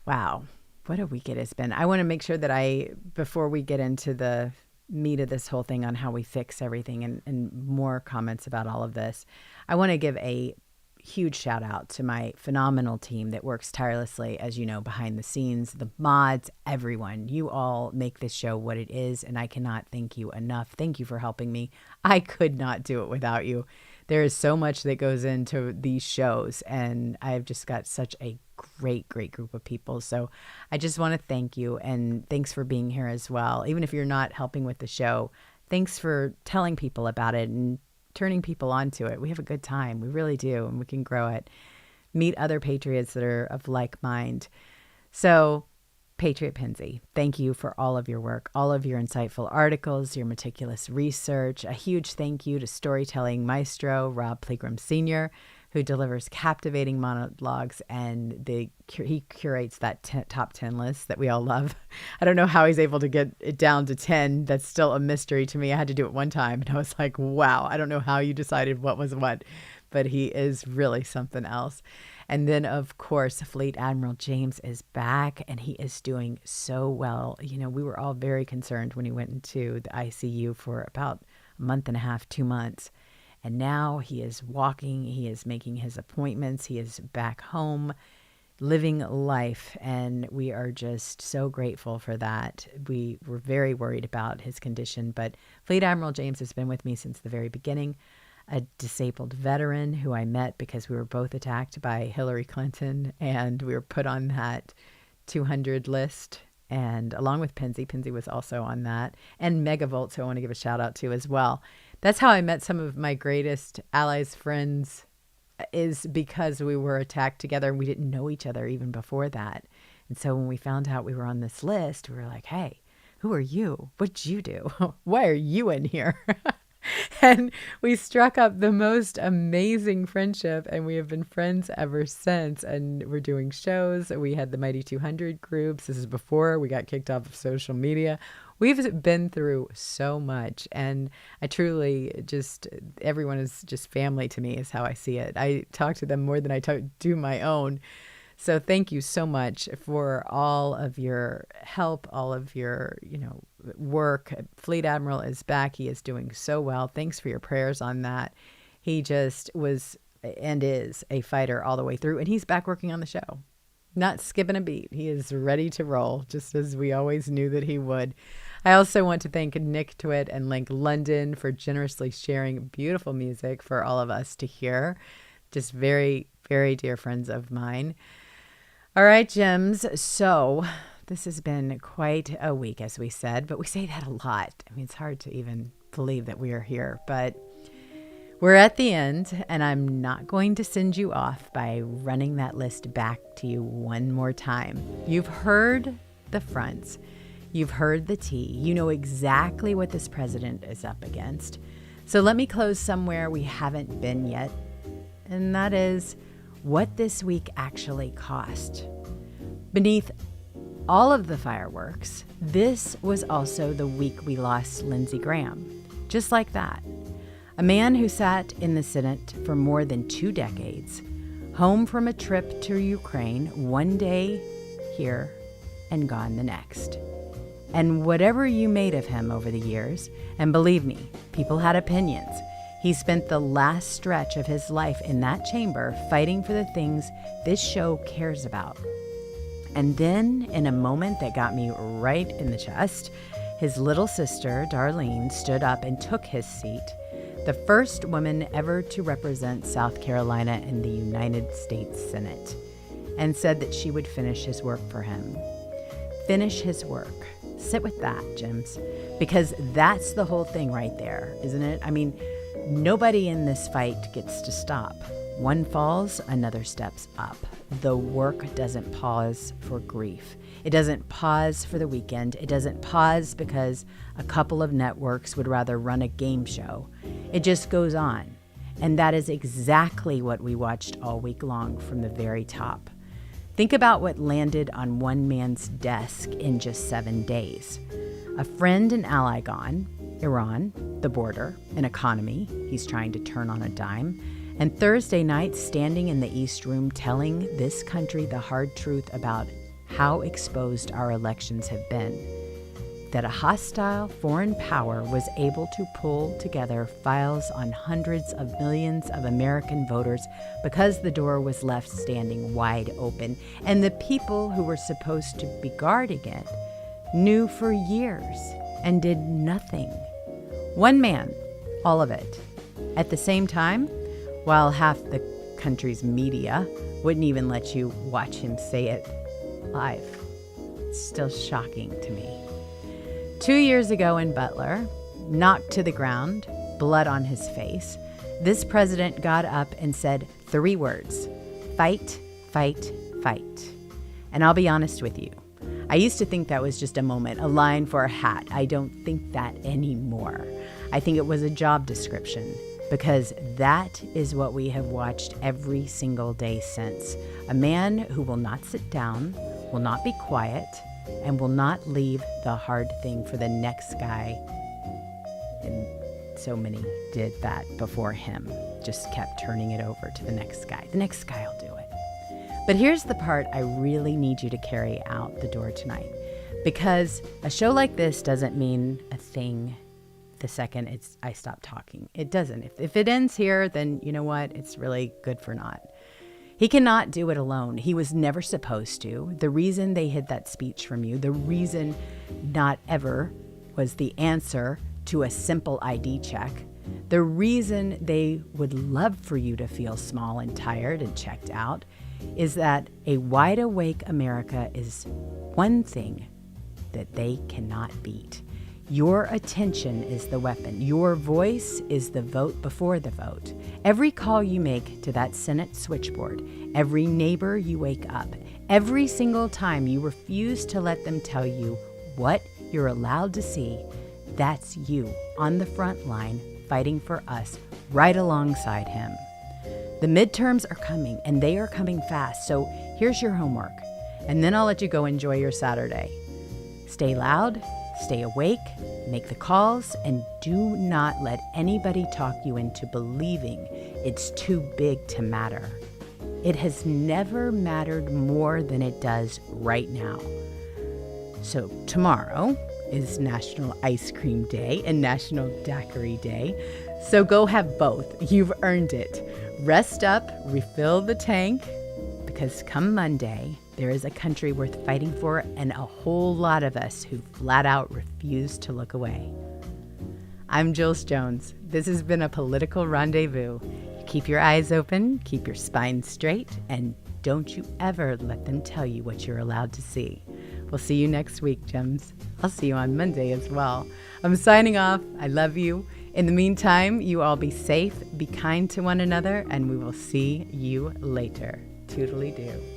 wow, what a week it has been. I want to make sure that before we get into the meat of this whole thing on how we fix everything and more comments about all of this, I want to give a huge shout out to my phenomenal team that works tirelessly, as you know, behind the scenes, the mods, everyone. You all make this show what it is, and I cannot thank you enough. Thank you for helping me. I could not do it without you. There is so much that goes into these shows, and I've just got such a great group of people. So I just want to thank you, and thanks for being here as well. Even if you're not helping with the show, thanks for telling people about it and turning people onto it. We have a good time. We really do, and we can grow it. Meet other patriots that are of like mind. So Patriot Penzi, thank you for all of your work, all of your insightful articles, your meticulous research. A huge thank you to storytelling maestro Rob Plegram Sr., who delivers captivating monologues, and he curates that top 10 list that we all love. I don't know how he's able to get it down to 10. That's still a mystery to me. I had to do it one time, and I was like, wow, I don't know how you decided what was what, but he is really something else. And then, of course, Fleet Admiral James is back, and he is doing so well. You know, we were all very concerned when he went into the ICU for about a month and a half, 2 months. And now he is walking, he is making his appointments, he is back home, living life, and we are just so grateful for that. We were very worried about his condition, but Fleet Admiral James has been with me since the very beginning. a disabled veteran who I met because we were both attacked by Hillary Clinton, and we were put on that 200 list. And along with Penzi was also on that, and Megavolt, who I want to give a shout out to as well. That's how I met some of my greatest allies, friends, is because we were attacked together and we didn't know each other even before that. And so when we found out we were on this list, we were like, hey, who are you? What'd you do? Why are you in here? And we struck up the most amazing friendship, and we have been friends ever since. And we're doing shows. We had the Mighty 200 groups. This is before we got kicked off of social media. We've been through so much, and I truly just, everyone is just family to me is how I see it. I talk to them more than I do my own. So thank you so much for all of your help, all of your, work. Fleet Admiral is back. He is doing so well. Thanks for your prayers on that. He just was and is a fighter all the way through, and he's back working on the show. Not skipping a beat. He is ready to roll, just as we always knew that he would. I also want to thank Nick Twitt and Link London for generously sharing beautiful music for all of us to hear. Just very, very dear friends of mine. All right, gems. So this has been quite a week, as we said, but we say that a lot. I mean, it's hard to even believe that we are here, but we're at the end, and I'm not going to send you off by running that list back to you one more time. You've heard the fronts. You've heard the tea. You know exactly what this president is up against. So let me close somewhere we haven't been yet, and that is what this week actually cost. Beneath all of the fireworks, this was also the week we lost Lindsey Graham. Just like that. A man who sat in the Senate for more than 2 decades, home from a trip to Ukraine, one day here and gone the next. And whatever you made of him over the years, and believe me, people had opinions, he spent the last stretch of his life in that chamber fighting for the things this show cares about. And then, in a moment that got me right in the chest, his little sister, Darlene, stood up and took his seat, the first woman ever to represent South Carolina in the United States Senate, and said that she would finish his work for him. Finish his work. Sit with that, Jims, because that's the whole thing right there, isn't it? I mean, nobody in this fight gets to stop. One falls, another steps up. The work doesn't pause for grief. It doesn't pause for the weekend. It doesn't pause because a couple of networks would rather run a game show. It just goes on. And that is exactly what we watched all week long from the very top. Think about what landed on one man's desk in just 7 days. A friend and ally gone, Iran, the border, an economy he's trying to turn on a dime, and Thursday night standing in the East Room telling this country the hard truth about how exposed our elections have been. That a hostile foreign power was able to pull together files on hundreds of millions of American voters because the door was left standing wide open, and the people who were supposed to be guarding it knew for years and did nothing. One man, all of it. At the same time, while half the country's media wouldn't even let you watch him say it live. It's still shocking to me. 2 years ago in Butler, knocked to the ground, blood on his face, this president got up and said 3 words: fight, fight, fight. And I'll be honest with you, I used to think that was just a moment, a line for a hat. I don't think that anymore. I think it was a job description, because that is what we have watched every single day since. A man who will not sit down, will not be quiet, and will not leave the hard thing for the next guy. And so many did that before him, just kept turning it over to the next guy. The next guy will do it. But here's the part I really need you to carry out the door tonight, because a show like this doesn't mean a thing the second I stop talking. It doesn't. If it ends here, then you know what? It's really good for naught. He cannot do it alone. He was never supposed to. The reason they hid that speech from you, the reason not ever was the answer to a simple ID check, The reason they would love for you to feel small and tired and checked out is that a wide awake America is one thing that they cannot beat. Your attention is the weapon. Your voice is the vote before the vote. Every call you make to that Senate switchboard, every neighbor you wake up, every single time you refuse to let them tell you what you're allowed to see, that's you on the front line fighting for us right alongside him. The midterms are coming, and they are coming fast, so here's your homework, and then I'll let you go enjoy your Saturday. Stay loud, stay awake, make the calls, and do not let anybody talk you into believing it's too big to matter. It has never mattered more than it does right now. So tomorrow is National Ice Cream Day and National Daiquiri Day, so go have both. You've earned it. Rest up, refill the tank, because come Monday, there is a country worth fighting for and a whole lot of us who flat out refuse to look away. I'm Jules Jones. This has been a political rendezvous. Keep your eyes open, keep your spine straight, and don't you ever let them tell you what you're allowed to see. We'll see you next week, Gems. I'll see you on Monday as well. I'm signing off. I love you. In the meantime, you all be safe, be kind to one another, and we will see you later. Toodly-doo.